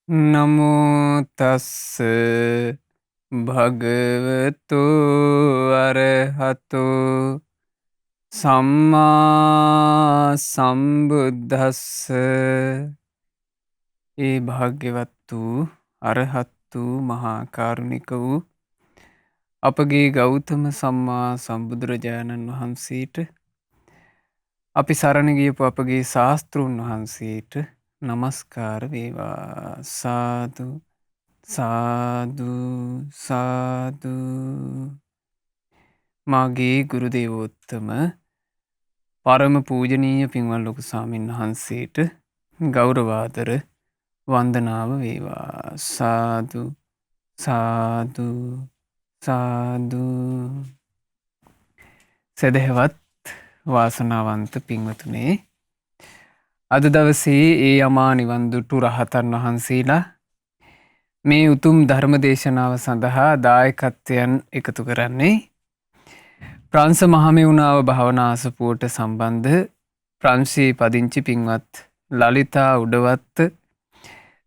නමෝ තස්ස භගවතු අරහතෝ සම්මා සම්බුද්දස්ස. ඒ භාග්‍යවත් වූ අරහත් වූ මහා කරුණික වූ අපගේ ගෞතම සම්මා සම්බුදුරජාණන් වහන්සේට අපි සරණ ගියපු අපගේ ශාස්තෘන් වහන්සේට නමස්කාර වේවා. සාදු සාදු සාදු. මාගේ ගුරු දේවෝත්තම පරම පූජනීය පින්වත් ලොකු ස්වාමීන් වහන්සේට ගෞරවාදර වන්දනාව වේවා. සාදු සාදු සාදු. සදහවත් වාසනාවන්ත පින්වතුනේ, අද දවසේ ඒ අමා නිවන් දුටු රහතන් වහන්සේලා මේ උතුම් ධර්ම දේශනාව සඳහා දායකත්වයන් එකතු කරන්නේ ප්‍රංශ මහමෙවුනාව භාවනා අසපුවට සම්බන්ධ ප්‍රංශයේ පදිංචි පින්වත් ලලිතා උඩවත්ත,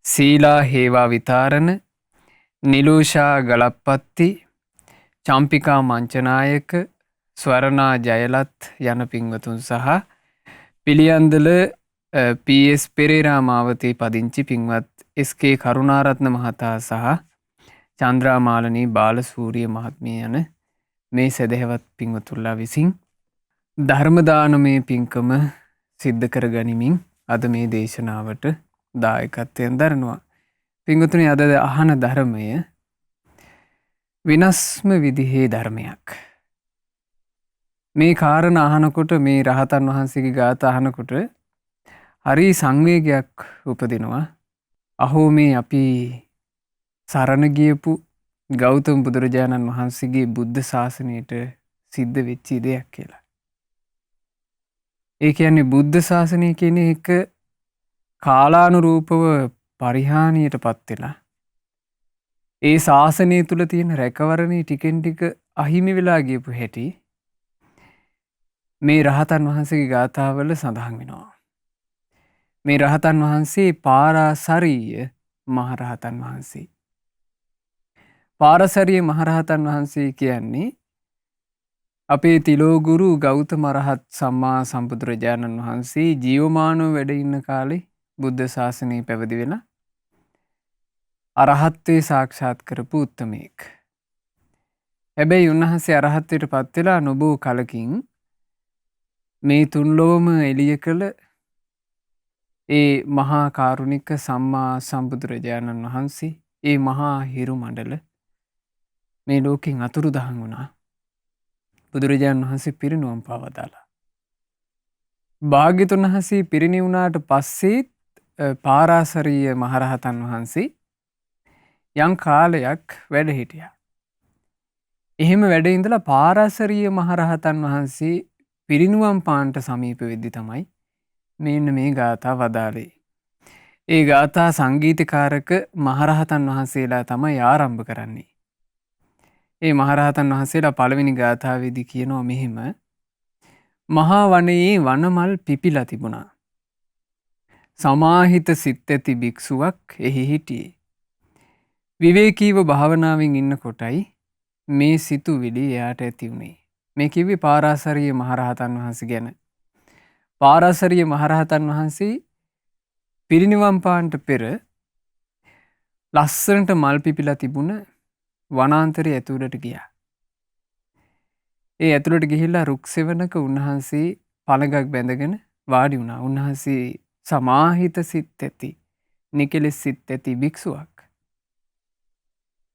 සීලා හේවා විතාරණ, නිලූෂා ගලප්පත්ති, චම්පිකා මංචනායක, ස්වරණා ජයලත් යන පින්වතුන් සහ පිළියන්දල පීඑස් පෙරේරා මාවතේ පදිංචි පින්වත් එස්.කේ. කරුණාරත්න මහතා සහ චන්ද්‍රාමාලනී බාලසූරිය මහත්මිය යන මේ සදහවත් පින්වතුල්ලා විසින් ධර්මදානමය පින්කම සිද්ධ කර ගනිමින් අද මේ දේශනාවට දායකත්වයෙන් දරනවා. පින්වතුනි, අද අහන ධර්මය වෙනස්ම විදිහේ ධර්මයක්. මේ කාරණ අහනකොට, මේ රහතන් වහන්සේගේ ගාථා අහනකොට හරි සංවේගයක් උපදිනවා. අහෝ, මේ අපි සරණ ගියපු ගෞතම බුදුරජාණන් වහන්සේගේ බුද්ධ ශාසනයට සිද්ධ වෙච්ච දෙයක් කියලා. ඒ කියන්නේ බුද්ධ ශාසනය කියන එක කාලානුරූපව පරිහානියට පත් වෙලා ඒ ශාසනය තුල තියෙන රැකවරණේ ටිකෙන් ටික අහිමි වෙලා ගියපු හැටි මේ රහතන් වහන්සේගේ ගාථාවල සඳහන් වෙනවා. මේ රහතන් වහන්සේ පාරාසරීය මහරහතන් වහන්සේ. පාරාසරීය මහරහතන් වහන්සේ කියන්නේ අපේ තිලෝගුරු ගෞතම රහත් සම්මා සම්බුදුරජාණන් වහන්සේ ජීවමානව වැඩ ඉන්න කාලේ බුද්ධ ශාසනය පැවිදි වෙලා අරහත්ත්වේ සාක්ෂාත් කරපු උත්තමයෙක්. හැබැයි උන්වහන්සේ අරහත්ත්වයට පත් වෙලා නොබෝ කලකින් මේ තුන්ලොවම එළිය කළ ඒ මහා කාරුණික සම්මා සම්බුදුරජාණන් වහන්සේ, ඒ මහා හිරු මණ්ඩල මේ ලෝකෙන් අතුරුදහන් වුණා. බුදුරජාණන් වහන්සේ පිරිනුවම් පාවදාලා. භාග්‍යතුන් වහන්සේ පිරිනිවුණාට පස්සෙත් පාරාසරීය මහරහතන් වහන්සේ යම් කාලයක් වැඩ හිටියා. එහෙම වැඩ ඉඳලා පාරාසරීය මහරහතන් වහන්සේ පිරිනුවම් පාන්ට සමීප වෙද්දි තමයි මෙන්න මේ ගාථා වදාළේ. ඒ ගාථා සංගීතකාරක මහරහතන් වහන්සේලා තමයි ආරම්භ කරන්නේ. ඒ මහරහතන් වහන්සේලා පළවෙනි ගාථාවේදී කියනවා මෙහෙම: මහා වනයේ වනමල් පිපිලා තිබුණා. සමාහිත සිත් ඇති භික්ෂුවක් එහි හිටියේ. විවේකීව භාවනාවෙන් ඉන්න කොටයි මේ සිතුවිලි එයාට ඇති වුණේ. මේ කිව්වේ පාරාසරීය මහරහතන් වහන්සේ ගැන. පාරාසරීය මහරහතන් වහන්සේ පිරිනිවන් පාන්ට පෙර ලස්සනට මල් පිපිලා තිබුණ වනාන්තරය ඇතුළට ගියා. ඒ ඇතුළට ගිහිල්ලා රුක් සෙවණක උන්වහන්සේ පළඟක් බැඳගෙන වාඩි වුණා. උන්වහන්සේ සමාහිත සිත් ඇති, නිකලෙස් සිත් ඇති භික්ෂුවක්.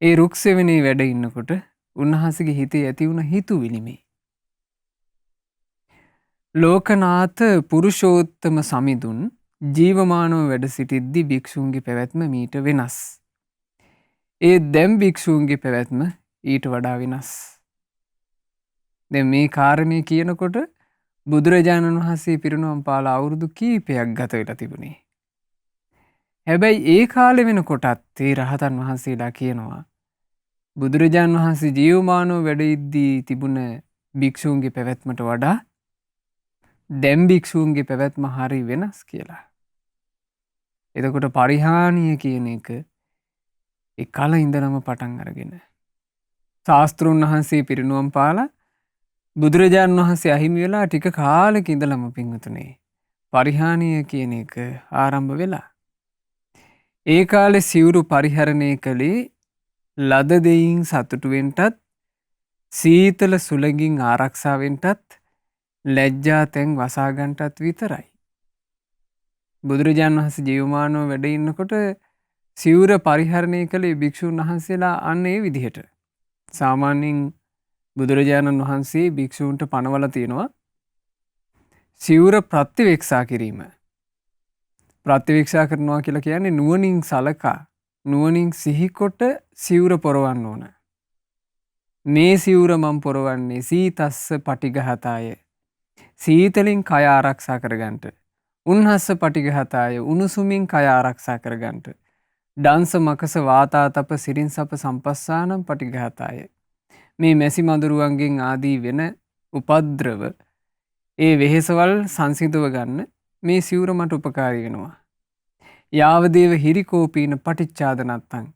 ඒ රුක් සෙවණේ වැඩ ඉන්නකොට උන්වහන්සේගේ හිතේ ඇති වුණ හිතුවිලි මේ: ලෝකනාථ පුරුෂෝත්තම සමිඳුන් ජීවමානව වැඩ සිටිද්දී භික්ෂුන්ගේ පැවැත්ම මීට වෙනස්. ඒ දැන් භික්ෂුන්ගේ පැවැත්ම ඊට වඩා වෙනස්. දැන් මේ කාරණේ කියනකොට බුදුරජාණන් වහන්සේ පිරිනුවම් පාලා අවුරුදු කීපයක් ගත වෙලා තිබුණේ. හැබැයි ඒ කාලේ වෙනකොටත් ඒ රහතන් වහන්සේලා කියනවා බුදුරජාණන් වහන්සේ ජීවමානව වැඩ ඉද්දී තිබුණ භික්ෂුන්ගේ පැවැත්මට වඩා දැන් භික්ෂුන්ගේ පැවැත්ම හරි වෙනස් කියලා. එතකොට පරිහානිය කියන එක එකල ඉඳලම පටන් අරගෙන. ශාස්තෘන් වහන්සේ පිරිනුවම් පාලා බුදුරජාණන් වහන්සේ අහිමි වෙලා ටික කාලෙක ඉඳලම පිංහතුනේ. පරිහානිය කියන එක ආරම්භ වෙලා. ඒ කාලෙ සිවුරු පරිහරණය කළේ ලද දෙයින් සතුටුවෙන්ටත් සීතල සුළඟින් ආරක්ෂාවෙන්ටත් ලැජ්ජා තැන් වසාගන්ටත් විතරයි. බුදුරජාණන් වහන්සේ ජීවමානව වැඩ ඉන්නකොට සිවුර පරිහරණය කළේ භික්ෂූන් වහන්සේලා අන්න ඒ විදිහට. සාමාන්‍යයෙන් බුදුරජාණන් වහන්සේ භික්ෂූන්ට පනවල තියෙනවා සිවුර ප්‍රත්‍යවේක්ෂා කිරීම. ප්‍රත්‍යවේක්ෂා කරනවා කියලා කියන්නේ නුවණින් සලකා නුවණින් සිහිකොට සිවුර පොරවන්න ඕන. මේ සිවුර මම පොරවන්නේ සීතස්ස පටිඝහතාය. සීතලින් කය ආරක්ෂා කරගන්නට. උන්හස්ස පටිඝහතාය උණුසුමින් කය ආරක්ෂා කරගන්නට. ඩංස මකස වාතාතප සිරින්සප සම්පස්සානම් පටිඝහතාය. මේ මැසි මදුරුවන්ගෙන් ආදී වෙන උපද්‍රව ඒ වෙහෙසවල් සංසිඳව ගන්න මේ සිවුර මට උපකාරී වෙනවා. යාවදේව හිරිකෝපීන පටිච්චාද නැත්තං.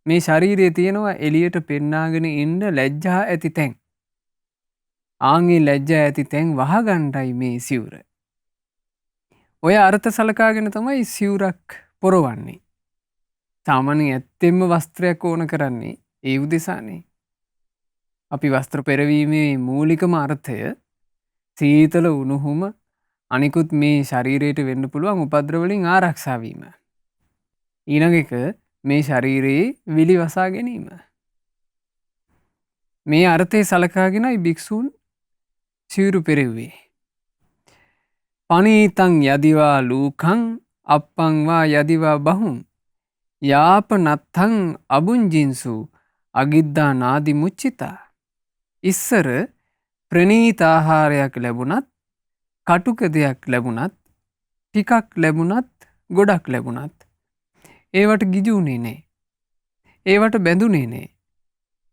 මේ ශරීරයේ තියෙනවා එළියට පෙන්නාගෙන ඉන්න ලැජ්ජා ඇති තැන්. ආන්ගේ ලැජ්ජා ඇති තැන් වහගණ්ඩයි මේ සිවුර. ඔය අර්ථ සලකාගෙන තමයි සිවුරක් පොරවන්නේ. සාමාන්‍යයෙන් ඇත්තෙන්ම වස්ත්‍රයක් ඕන කරන්නේ ඒ උදෙසානේ. අපි වස්ත්‍ර පෙරවීමේ මූලිකම අර්ථය සීතල උණුහුම අනිකුත් මේ ශරීරයට වෙන්න පුළුවන් උපද්‍රවලින් ආරක්ෂා වීම. ඊළඟ එක මේ ශරීරයේ විලි වසා ගැනීම. මේ අර්ථය සලකාගෙනයි භික්ෂූන් සිවුරු පෙරෙව්වේ. පනීතං යදිවා ලූකං අප්පංවා යදිවා බහුම් යාප නත්තං අබුංජින්සු අගිද්දා නාදි මුච්චිතා. ඉස්සර ප්‍රනීත ආහාරයක් ලැබුණත් කටුක දෙයක් ලැබුණත් ටිකක් ලැබුණත් ගොඩක් ලැබුණත් ඒවට ගිජුනේ නෑ. ඒවට බැඳුනේ නෑ.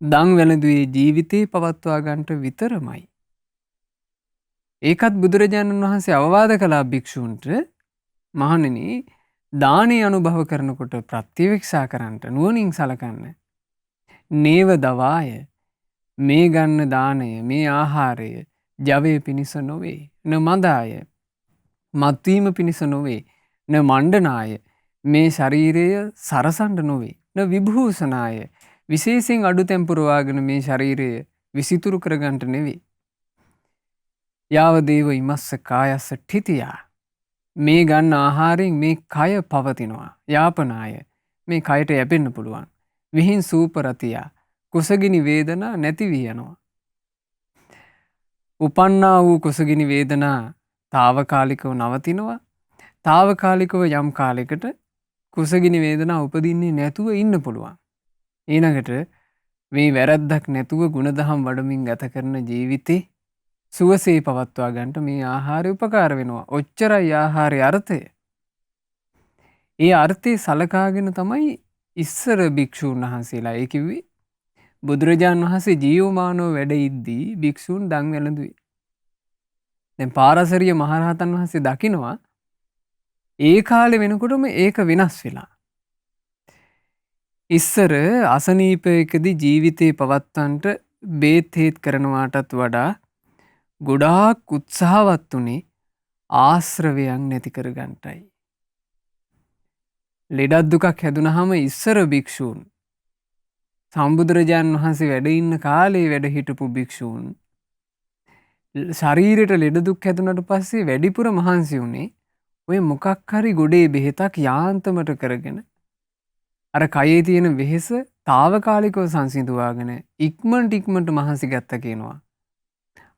දන් වැළඳුවේ ජීවිතේ පවත්වා ගන්නට විතරමයි. ඒකත් බුදුරජාණන් වහන්සේ අවවාද කළා භික්ෂූන්ට මහණෙනි දානේ අනුභව කරනකොට ප්‍රත්‍යවේක්ෂා කරන්නට නුවණින් සලකන්න. නේව දවාය මේ ගන්න දාණය මේ ආහාරය ජවයේ පිණිස නොවේ. න මදාය මත්වීම පිණිස නොවේ. න මණ්ඩනාය මේ ශරීරය සරසන්ඩ නොවේ. න විභූෂනාය විශේෂයෙන් අඩු තැම්පුරවාගෙන මේ ශරීරය විසිතුරු කරගන්ට නෙවේ. යාවදේව ඉමස්ස කායස්ස ඨිතියා මේ ගන්න ආහාරයෙන් මේ කය පවතිනවා. යාපනාය මේ කයට යැපෙන්න පුළුවන්. විහින් සූපරතියා කුසගිනි වේදනා නැති වී යනවා. උපන්නා වූ කුසගිනි වේදනා తాවකාලිකව නවතිනවා. తాවකාලිකව යම් කාලයකට කුසගිනි වේදනා උපදින්නේ නැතුව ඉන්න පුළුවන්. ඊළඟට මේ වැරද්දක් නැතුව ගුණදහම් වඩමින් ගත කරන ජීවිතේ සුවසේ පවත්වා ගන්නට මේ ආහාරය උපකාර වෙනවා. ඔච්චරයි ආහාරයේ අර්ථය. ඒ අර්ථය සලකාගෙන තමයි ඉස්සර භික්ෂූන් වහන්සේලා ඒ කිව්වේ බුදුරජාණන් වහන්සේ ජීවමානව වැඩ ඉද්දී භික්ෂූන් දන් වැළඳුවේ. දැන් පාරසරිය මහරහතන් වහන්සේ දකිනවා ඒ කාලේ වෙනකොටම ඒක වෙනස් වෙලා. ඉස්සර අසනීපයකදී ජීවිතේ පවත්වන්නට බේත් හේත් කරනවාටත් වඩා ගොඩාක් උත්සාහවත් උනේ ආශ්‍රවයන් නැති කරගන්නටයි. ලෙඩක් දුකක් හැදුනහම ඉස්සර භික්ෂූන් සම්බුදුරජාණන් වහන්සේ වැඩ ඉන්න කාලේ වැඩ හිටපු භික්ෂූන් ශරීරයට ලෙඩ දුක් හැදුනට පස්සේ වැඩිපුර මහන්සි වුණේ ඔය මොකක් හරි ගොඩේ බෙහෙතක් යාන්තමට කරගෙන අර කයේ තියෙන වෙහෙස తాවකාලිකව සංසිඳුවාගෙන ඉක්මනට මහන්සි ගත්ත කියනවා.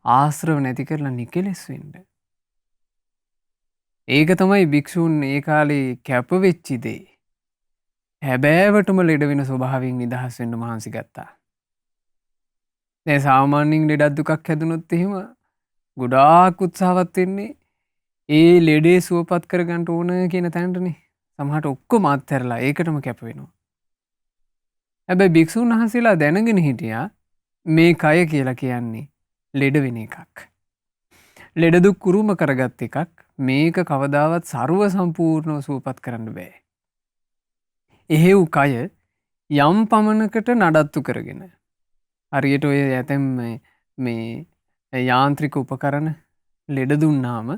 ආශ්‍රව නැති කරලා නිකලෙස් වෙන්න. ඒක තමයි භික්ෂූන් ඒ කාලේ කැප වෙච්ච දේ. හැබෑවටම ලෙඩ වෙන ස්වභාවයෙන් නිදහස් වෙන්න මහන්සි ගත්තා. දැන් සාමාන්‍යයෙන් ලෙඩක් දුකක් හැදුනොත් එහෙම ගොඩාක් උත්සාහවත් වෙන්නේ ඒ ලෙඩේ සුවපත් කරගන්න ඕන කියන තැනටනේ. සමහරට ඔක්කොම අත්හැරලා ඒකටම කැප වෙනවා. හැබැයි භික්ෂුන් වහන්සේලා දැනගෙන හිටියා මේ කය කියලා කියන්නේ ලෙඩ වෙන එකක්. ලෙඩ දුක් කුරුම කරගත් එකක්. මේක කවදාවත් ਸਰව සම්පූර්ණව සුවපත් කරන්න බෑ. එහෙව් කය යම් පමණකට නඩත්තු කරගෙන. හරියට ඔය ඇතැම් මේ යාන්ත්‍රික උපකරණ ලෙඩ දුන්නාම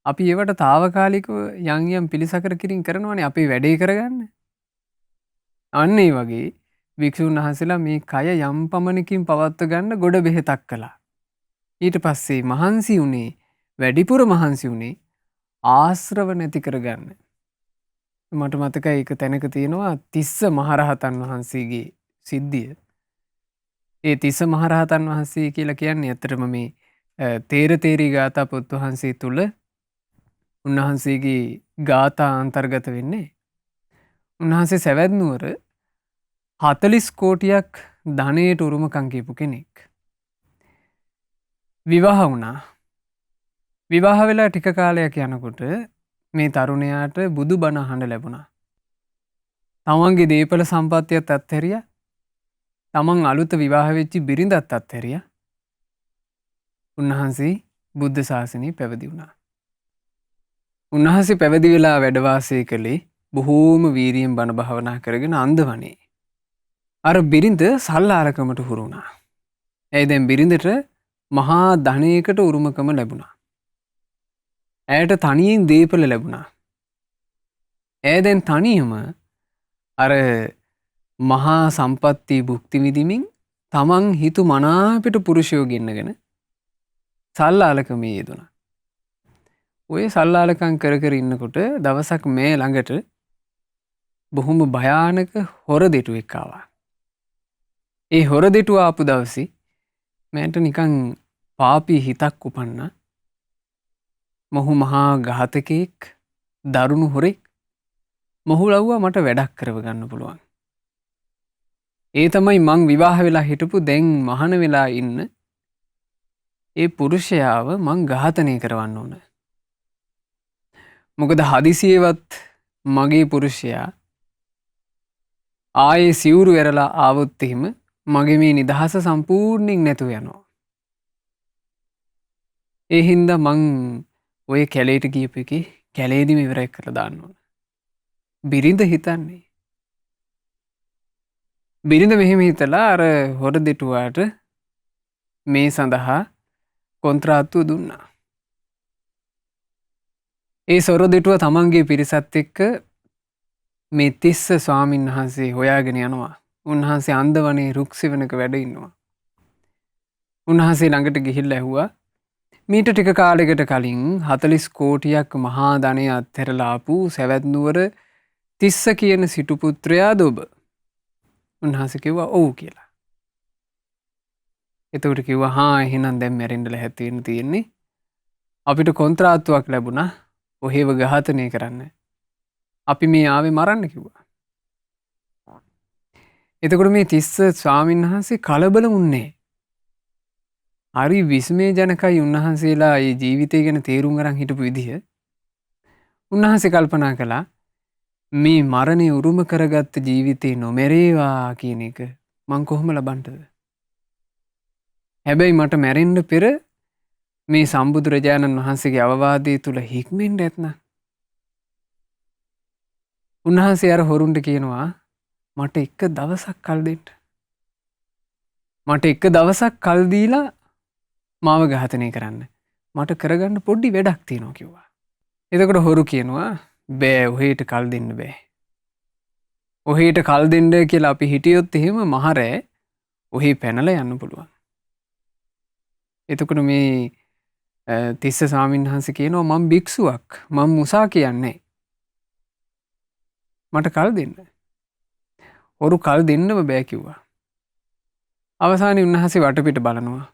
අපි ඒවට තාවකාලිකව යම් යම් පිළිසකර කිරීම කරනවනේ අපේ වැඩේ කරගන්න. අන්න ඒ වගේ භික්ෂුන් වහන්සේලා මේ කය යම් පමණකින් පවත්ව ගන්න ගොඩ බෙහෙතක් කළා. ඊට පස්සේ මහන්සි වුණේ වැඩිපුර මහන්සි වුණේ ආශ්‍රව නැති කරගන්න. මට මතකයි එක තැනක තියෙනවා තිස්ස මහරහතන් වහන්සේගේ සිද්ධිය. ඒ තිස්ස මහරහතන් වහන්සේ කියලා කියන්නේ ඇත්තටම මේ තේර තේරී ගාථා පොත් වහන්සේ තුල උන්වහන්සේගේ ගාථා අන්තර්ගත වෙන්නේ. උන්වහන්සේ සවැත් නුවර 40 කෝටියක් ධනයට උරුමකම් කියපු කෙනෙක්. විවාහ වුණා. විවාහ වෙලා ටික කාලයක් යනකොට මේ තරුණයාට බුදු බණ අහන්න ලැබුණා. තමන්ගේ දීපල සම්පත්තියත් අත්හැරියා. තමන් අලුත විවාහ වෙච්ච බිරිඳත් අත්හැරියා. උන්වහන්සේ බුද්ධ ශාසනය පැවිදි වුණා. උන්වහන්සේ පැවිදි වෙලා වැඩ වාසය කළේ බොහෝම වීරියෙන් බණ භාවනා කරගෙන අන්දවනේ. අර බිරිඳ සල්ලාලකමට හුරු වුණා. එයි දැන් බිරිඳට මහා ධනයකට උරුමකම ලැබුණා. ඇයට තනියෙන් දීපල ලැබුණා. ඇය දැන් තනියම අර මහා සම්පත්ති භුක්ති විඳිමින් තමන් හිතු මනාපිට පුරුෂයෝ ගෙන්නගෙන සල්ලාලකමේ යෙදුණා. ඔය සල්ලාලකම් කර කර ඉන්නකොට දවසක් මේ ළඟට බොහොම භයානක හොර දෙටුවෙක් ආවා. ඒ හොර දෙටුව ආපු දවසේ මෑට නිකන් පාපී හිතක් උපන්නා. මොහු මහා ඝාතකයෙක්, දරුණු හොරෙක්. මොහු ලව්වා මට වැඩක් කරව ගන්න පුළුවන්. ඒ තමයි මං විවාහ වෙලා හිටපු දැන් මහාන වෙලා ඉන්න ඒ පුරුෂයාව මං ඝාතනය කරවන්න ඕන. මොකද හදිසියෙවත් මගේ පුරුෂයා ආයේ සිවුරු වෙරලා ආවොත් එහෙම මගේ මේ නිදහස සම්පූර්ණයෙන් නැතුව යනවා. ඒ හින්දා මං ඔය කැලේට ගියපු එකේ කැලේදීම ඉවරයි කරලා දාන්න ඕන. බිරිඳ හිතන්නේ. බිරිඳ මෙහෙම හිතලා අර හොර දෙටුවාට මේ සඳහා කොන්ත්‍රාත්තුව දුන්නා. ඒ සොර දෙටුව තමන්ගේ පිරිසත් එක්ක මේ තිස්ස ස්වාමීන් වහන්සේ හොයාගෙන යනවා. උන්වහන්සේ අන්දවනේ රුක් සෙවණක වැඩ ඉන්නවා. උන්වහන්සේ ළඟට ගිහිල්ලා ඇහුවා මීට ටික කාලයකට කලින් 40 කෝටියක් මහා ධනය අත්හැරලා ආපු සවැත් නුවර තිස්ස කියන සිටු පුත්‍රයාද ඔබ? උන්වහන්සේ කිව්වා ඔව් කියලා. එතකොට කිව්වා හා එහෙනම් දැන් මැරෙන්න ලැහැත් වෙන්න තියෙන්නේ. අපිට කොන්ත්‍රාත්තුවක් ලැබුණා ඔහෙව ඝාතනය කරන්න. අපි මේ ආවේ මරන්න කිව්වා. එතකොට මේ තිස්ස ස්වාමීන් වහන්සේ කලබල වුණේ. හරි විස්මයජනකයි උන්වහන්සේලා මේ ජීවිතය ගැන තේරුම් අරන් හිටපු විදිහ. උන්වහන්සේ කල්පනා කළා මේ මරණය උරුම කරගත්ත ජීවිතේ නොමැරේවා කියන එක මං කොහොම ලබන්නද? හැබැයි මට මැරෙන්න පෙර මේ සම්බුදුරජාණන් වහන්සේගේ අවවාදයේ තුල හික්මෙන්න ඇතනම් උන්වහන්සේ අර හොරුන්ට කියනවා මට එක දවසක් කල් දෙන්න. මට එක දවසක් කල් දීලා මාව ඝාතනය කරන්න. මට කරගන්න පොඩි වැඩක් තියෙනවා කිව්වා. එතකොට හොරු කියනවා බෑ ඔහෙට කල් දෙන්න බෑ. ඔහෙට කල් දෙන්න කියලා අපි හිටියොත් එහෙම මහරෑ ඔහේ පැනලා යන්න පුළුවන්. එතකොට මේ තිස්ස ස්වාමීන් වහන්සේ කියනවා මම භික්ෂුවක්. මම මුසා කියන්නේ. මට කල් දෙන්න. හොරු කල් දෙන්නම බෑ කිව්වා. අවසානයේ උන්වහන්සේ වටපිට බලනවා.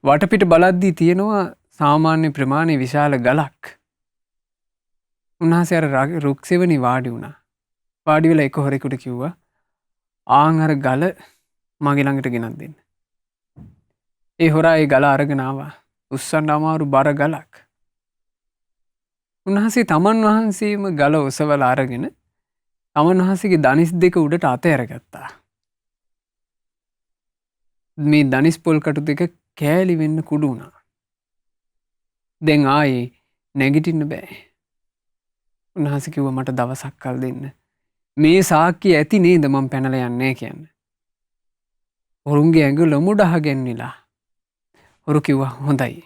වටපිට බලද්දී තියෙනවා සාමාන්‍ය ප්‍රමාණයේ විශාල ගලක්. උන්වහන්සේ අර රුක් සෙවණේ වාඩි වුණා. වාඩි වෙලා එක හොරෙකුට කිව්වා ආන් අර ගල මගේ ළඟට ගෙනත් දෙන්න. ඒ හොරා ඒ ගල අරගෙන ආවා. උස්සන්න අමාරු බර ගලක්. උන්වහන්සේ තමන් වහන්සේම ගල ඔසවලා අරගෙන තමන් වහන්සේගේ දනිස් දෙක උඩට අත ඇරගත්තා. මේ දනිස් පොල් කටු දෙක කෑලි වෙන්න කුඩු වුණා. දැන් ආයේ නැගිටින්න බෑ. උන්වහන්සේ කිව්වා මට දවසක් කල් දෙන්න. මේ සාක්කිය ඇති නේද මම පැනලා යන්නේ කියන්නේ. හොරුන්ගේ ඇඟ ලොමුඩ අහගෙන්නලා. හොරු කිව්වා හොඳයි.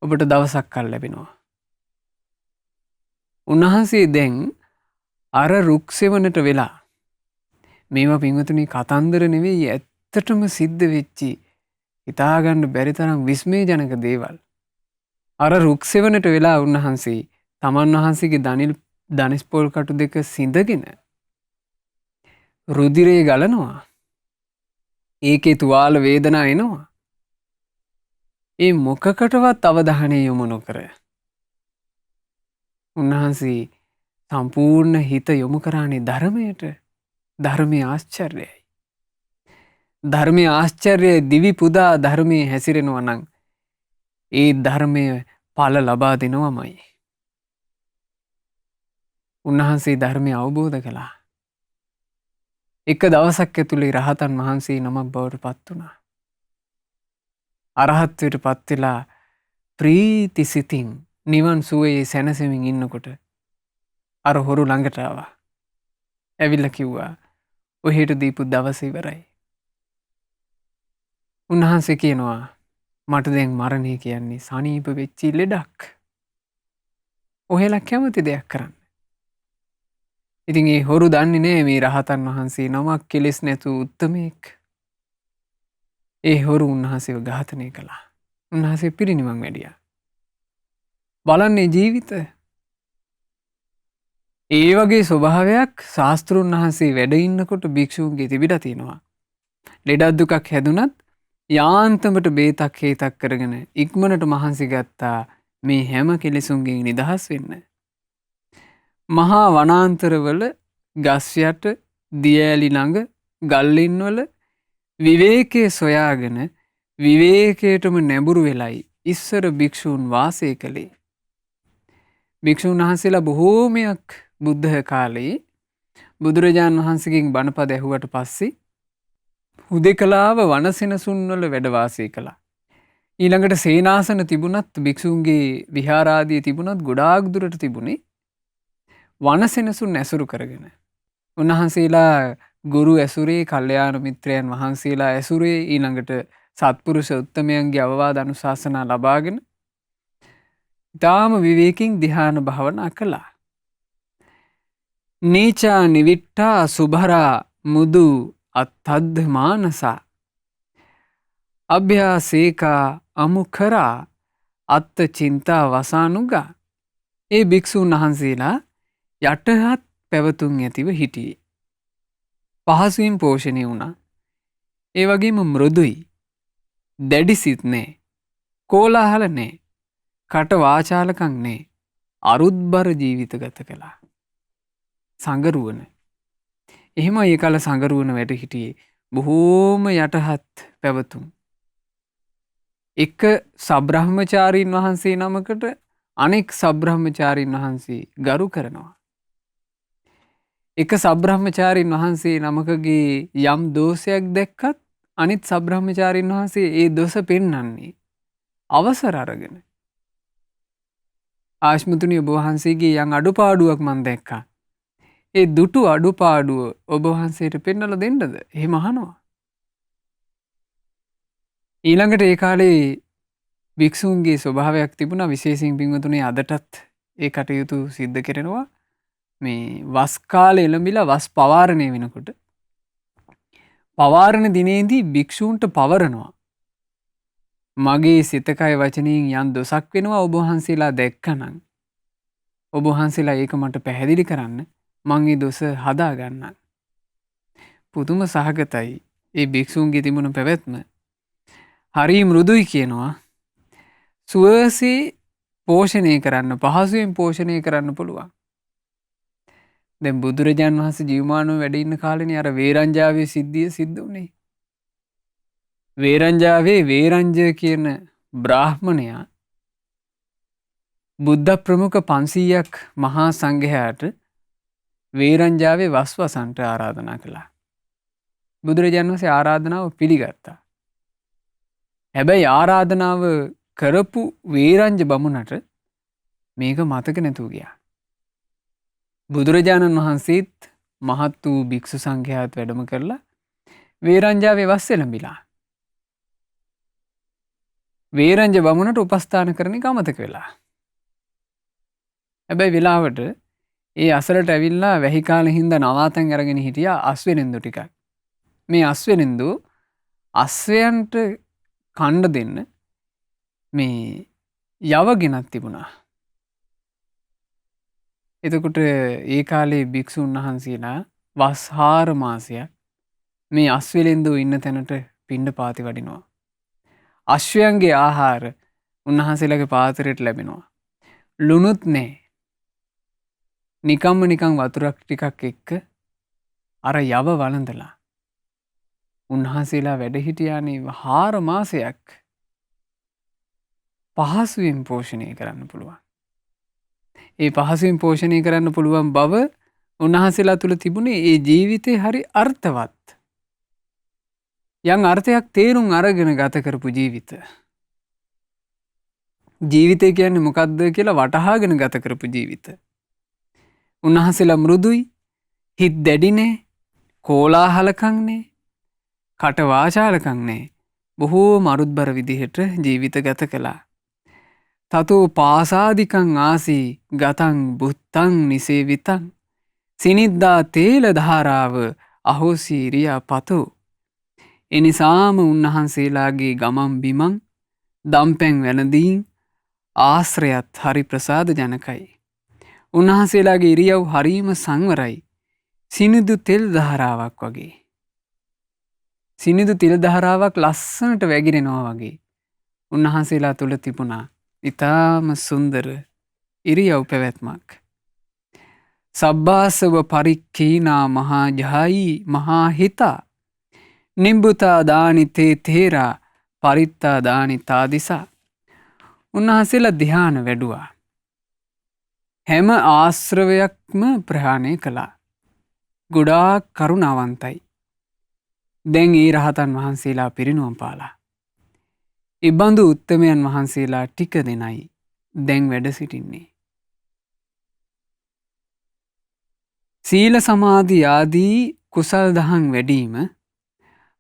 ඔබට දවසක් කල් ලැබෙනවා. උන්වහන්සේ දැන් අර රුක්සෙවණට වෙලා මේවා පින්වතුනි කතන්දර නෙවෙයි ඇත්තටම සිද්ධ වෙච්චි හිතාගන්න බැරි තරම් විස්මයජනක දේවල්. අර රුක්සෙවණට වෙලා උන්වහන්සේ තමන් වහන්සේගේ දනිස් පොල් කටු දෙක සිඳගෙන රුධිරේ ගලනවා. ඒකේ තුවාල වේදනා එනවා. ඒ මොකකටවත් අවධානය යොමු නොකර උන්වහන්සේ සම්පූර්ණ හිත යොමු කරානේ ධර්මයට. ධර්මයේ ආශ්චර්යයි. ධර්මයේ ආශ්චර්යය දිවි පුදා ධර්මයේ හැසිරෙනවා නම් ඒ ධර්මය ඵල ලබා දෙනවමයි. උන්වහන්සේ ධර්මය අවබෝධ කළා. එක දවසක් ඇතුලේ රහතන් වහන්සේ නමක් බවට පත් වුණා. අරහත්වයට පත් වෙලා ප්‍රීති සිතින් නිවන් සුවයේ සැනසෙමින් ඉන්නකොට අර හොරු ළඟට ආවා. ඇවිල්ලා කිව්වා ඔහෙට දීපු දවස ඉවරයි. උන්වහන්සේ කියනවා මට දැන් මරණය කියන්නේ සනීප වෙච්ච ලෙඩක්. ඔහෙලා කැමති දෙයක් කරන්න. ඉතින් ඒ හොරු දන්නේ නෑ මේ රහතන් වහන්සේ නමක් කෙලෙස් නැතු උත්තමයෙක්. ඒ හොරු උන්වහන්සේව ඝාතනය කළා. උන්වහන්සේ පිරිනිවන් වැඩියා. බලන්නේ ජීවිත. ඒ වගේ ස්වභාවයක් ශාස්ත්‍රුන් වහන්සේ වැඩ ඉන්නකොට භික්ෂූන්ගේ තිබිලා තියෙනවා. ලෙඩක් දුකක් හැදුනත් යාන්තමට බේතක් හේතක් කරගෙන ඉක්මනට මහන්සි ගත්තා මේ හැම කෙලෙසුන්ගෙන් නිදහස් වෙන්න. මහා වනාන්තරවල ගස් යට දියඇලි ළඟ ගල්ලෙන්වල විවේකයේ සොයාගෙන විවේකයටම නැඹුරු වෙලයි ඉස්සර භික්ෂූන් වාසය කළේ. භික්ෂූන් වහන්සේලා බොහෝමයක් බුද්ධ කාලේ බුදුරජාණන් වහන්සේගෙන් බණපද ඇහුවට පස්සේ හුදෙකලාව වනසෙනසුන්වල වැඩ වාසය කළා. ඊළඟට සේනාසන තිබුණත් භික්ෂූන්ගේ විහාරාදී තිබුණත් ගොඩාක් දුරට තිබුණේ වනසෙනසුන් ඇසුරු කරගෙන. උන්වහන්සේලා ගුරු ඇසුරේ කල්යාණ මිත්‍රයන් වහන්සේලා ඇසුරේ ඊළඟට සත්පුරුෂ උත්තමයන්ගේ අවවාද අනුශාසනා ලබාගෙන ඊටාම විවේකයෙන් ධ්‍යාන භාවනා කළා. නීචා නිවිට්ඨා සුභරා මුදු අත්තද්ධ මානසා අභ්‍යාසේකා අමුකරා අත්ත චින්තා වසානුගා. ඒ භික්ෂූන් වහන්සේලා යටහත් පැවතුම් ඇතිව හිටියේ. පහසුවෙන් පෝෂණය වුණා. ඒ වගේම මෘදුයි. දැඩිසිත නෑ. කෝලාහල නෑ. කට වාචාලකම් නෑ. අරුත්බර ජීවිත ගත කළා. සංගරුවන. එහෙම ඒ කල සංගරුවන වැඩ හිටියේ බොහෝම යටහත් පැවතුම්. එක සබ්‍රහ්මචාරීන් වහන්සේ නමකට අනෙක් සබ්‍රහ්මචාරීන් වහන්සේ ගරු කරනවා. එක සබ්‍රහ්මචාරීන් වහන්සේ නමකගේ යම් දෝෂයක් දැක්කත් අනිත් සබ්‍රහ්මචාරීන් වහන්සේ ඒ දොස පෙන්වන්නේ අවසර අරගෙන. ආශ්මතුනි ඔබ වහන්සේගේ යම් අඩුපාඩුවක් මම දැක්කා. ඒ දුටු අඩුපාඩුව ඔබ වහන්සේට පෙන්වලා දෙන්නද? එහෙම අහනවා. ඊළඟට ඒ කාලේ භික්ෂූන්ගේ ස්වභාවයක් තිබුණා. විශේෂයෙන් පින්වතුනි අදටත් ඒ කටයුතු සිද්ධ කරනවා. මේ වස් කාලේ එළඹිලා වස් පවාරණය වෙනකොට පවාරණ දිනේදී භික්ෂූන්ට පවරනවා. මගේ සිත කය වචනයෙන් යම් දොසක් වෙනවා ඔබ වහන්සේලා දැක්කනම් ඔබ වහන්සේලා ඒක මට පැහැදිලි කරන්න මං ඒ දොස හදා ගන්නම්. පුදුම සහගතයි ඒ භික්ෂූන්ගේ තිබුණ පැවැත්ම. හරි මෘදුයි කියනවා. සුවසේ පෝෂණය කරන්න පහසුවෙන් පෝෂණය කරන්න පුළුවන්. දැන් බුදුරජාන් වහන්සේ ජීවමානව වැඩ ඉන්න කාලේනේ අර වේරංජාවේ සිද්ධිය සිද්ධ වුණේ. වේරංජාවේ වේරංජ කියන බ්‍රාහ්මණයා බුද්ධ ප්‍රමුඛ 500ක් මහා සංඝයාට වේරංජාවේ වස්වසන්ට ආරාධනා කළා. බුදුරජාණන් වහන්සේ ආරාධනාව පිළිගත්තා. හැබැයි ආරාධනාව කරපු වේරංජ බමුණට මේක මතක නැතුව ගියා. බුදුරජාණන් වහන්සේත් මහත් වූ භික්ෂු සංඝයාත් වැඩම කරලා වේරංජාවේ වස් එළඹිලා. වේරංජ බමුණට උපස්ථාන කරන අමතක වෙලා. හැබැයි වෙලාවට ඒ අසලට ඇවිල්ලා වැහි කාලේ හින්දා නවාතැන් අරගෙන හිටියා අස්වෙනින්දු ටිකක්. මේ අස්වෙනින්දු අස්වැයන්ට කණ්ඩ දෙන්න මේ යව ගෙනත් තිබුණා. එතකොට ඒ කාලේ භික්ෂුන් වහන්සේලා වස් 4 මාසයක් මේ අස්වෙලින්දු ඉන්න තැනට පිණ්ඩපාතේ වඩිනවා. අශ්වයන්ගේ ආහාර උන්වහන්සේලාගේ පාත්‍රයට ලැබෙනවා. ලුණුත් නෑ. නිකන් වතුරක් ටිකක් එක්ක අර යව වළඳලා උන්වහන්සේලා වැඩ හිටියානේ 4 මාසයක් පහසුවෙන් පෝෂණය කරන්න පුළුවන්. ඒ පහසුවෙන් පෝෂණය කරන්න පුළුවන් බව උන්වහන්සේලා තුල තිබුණේ ඒ ජීවිතේ හරි අර්ථවත්. යම් අර්ථයක් තේරුම් අරගෙන ගත කරපු ජීවිත. ජීවිතය කියන්නේ මොකක්ද කියලා වටහාගෙන ගත කරපු ජීවිත. උන්වහන්සේලා මෘදුයි, හිත දැඩිනේ, කෝලාහලකම් නේ, කට වාචාලකම් නේ. බොහෝ මරුත්බර විදිහට ජීවිත ගත කළා. තතෝ පාසාදිකං ආසී ගතං බුත්තං නිසේවිතං සිනිද්දා තේල ධාරාව අහෝසීරියා පතෝ. එනිසාම උන්වහන්සේලාගේ ගමන් බිමන් දම්පැන් වැළඳීම් ආශ්‍රයත් හරි ප්‍රසාද ජනකයි. උන්වහන්සේලාගේ ඉරියව් හරීම සංවරයි. සිනිදු තෙල් ධාරාවක් වගේ. සිනිදු තෙල් ධාරාවක් ලස්සනට වැగిරෙනවා වගේ. උන්වහන්සේලා තුල තිබුණා ඊටාම සුන්දර ඉරියව් පැවැත්මක්. සබ්බාසව පරික්ඛීනා මහා ජහයි මහා හිතා නිම්බුතා දානි තේ තේරා පරිත්තා දානි තාදිසා. උන්වහන්සේලා ධ්‍යාන වැඩුවා. හැම ආශ්‍රවයක්ම ප්‍රහාණය කළා. ගොඩාක් කරුණාවන්තයි. දැන් ඒ රහතන් වහන්සේලා පිරිනුවම් පාලා. ඉබඳු උත්තමයන් වහන්සේලා ටික දෙනයි දැන් වැඩ සිටින්නේ. සීල සමාධි ආදී කුසල් දහම් වැඩිම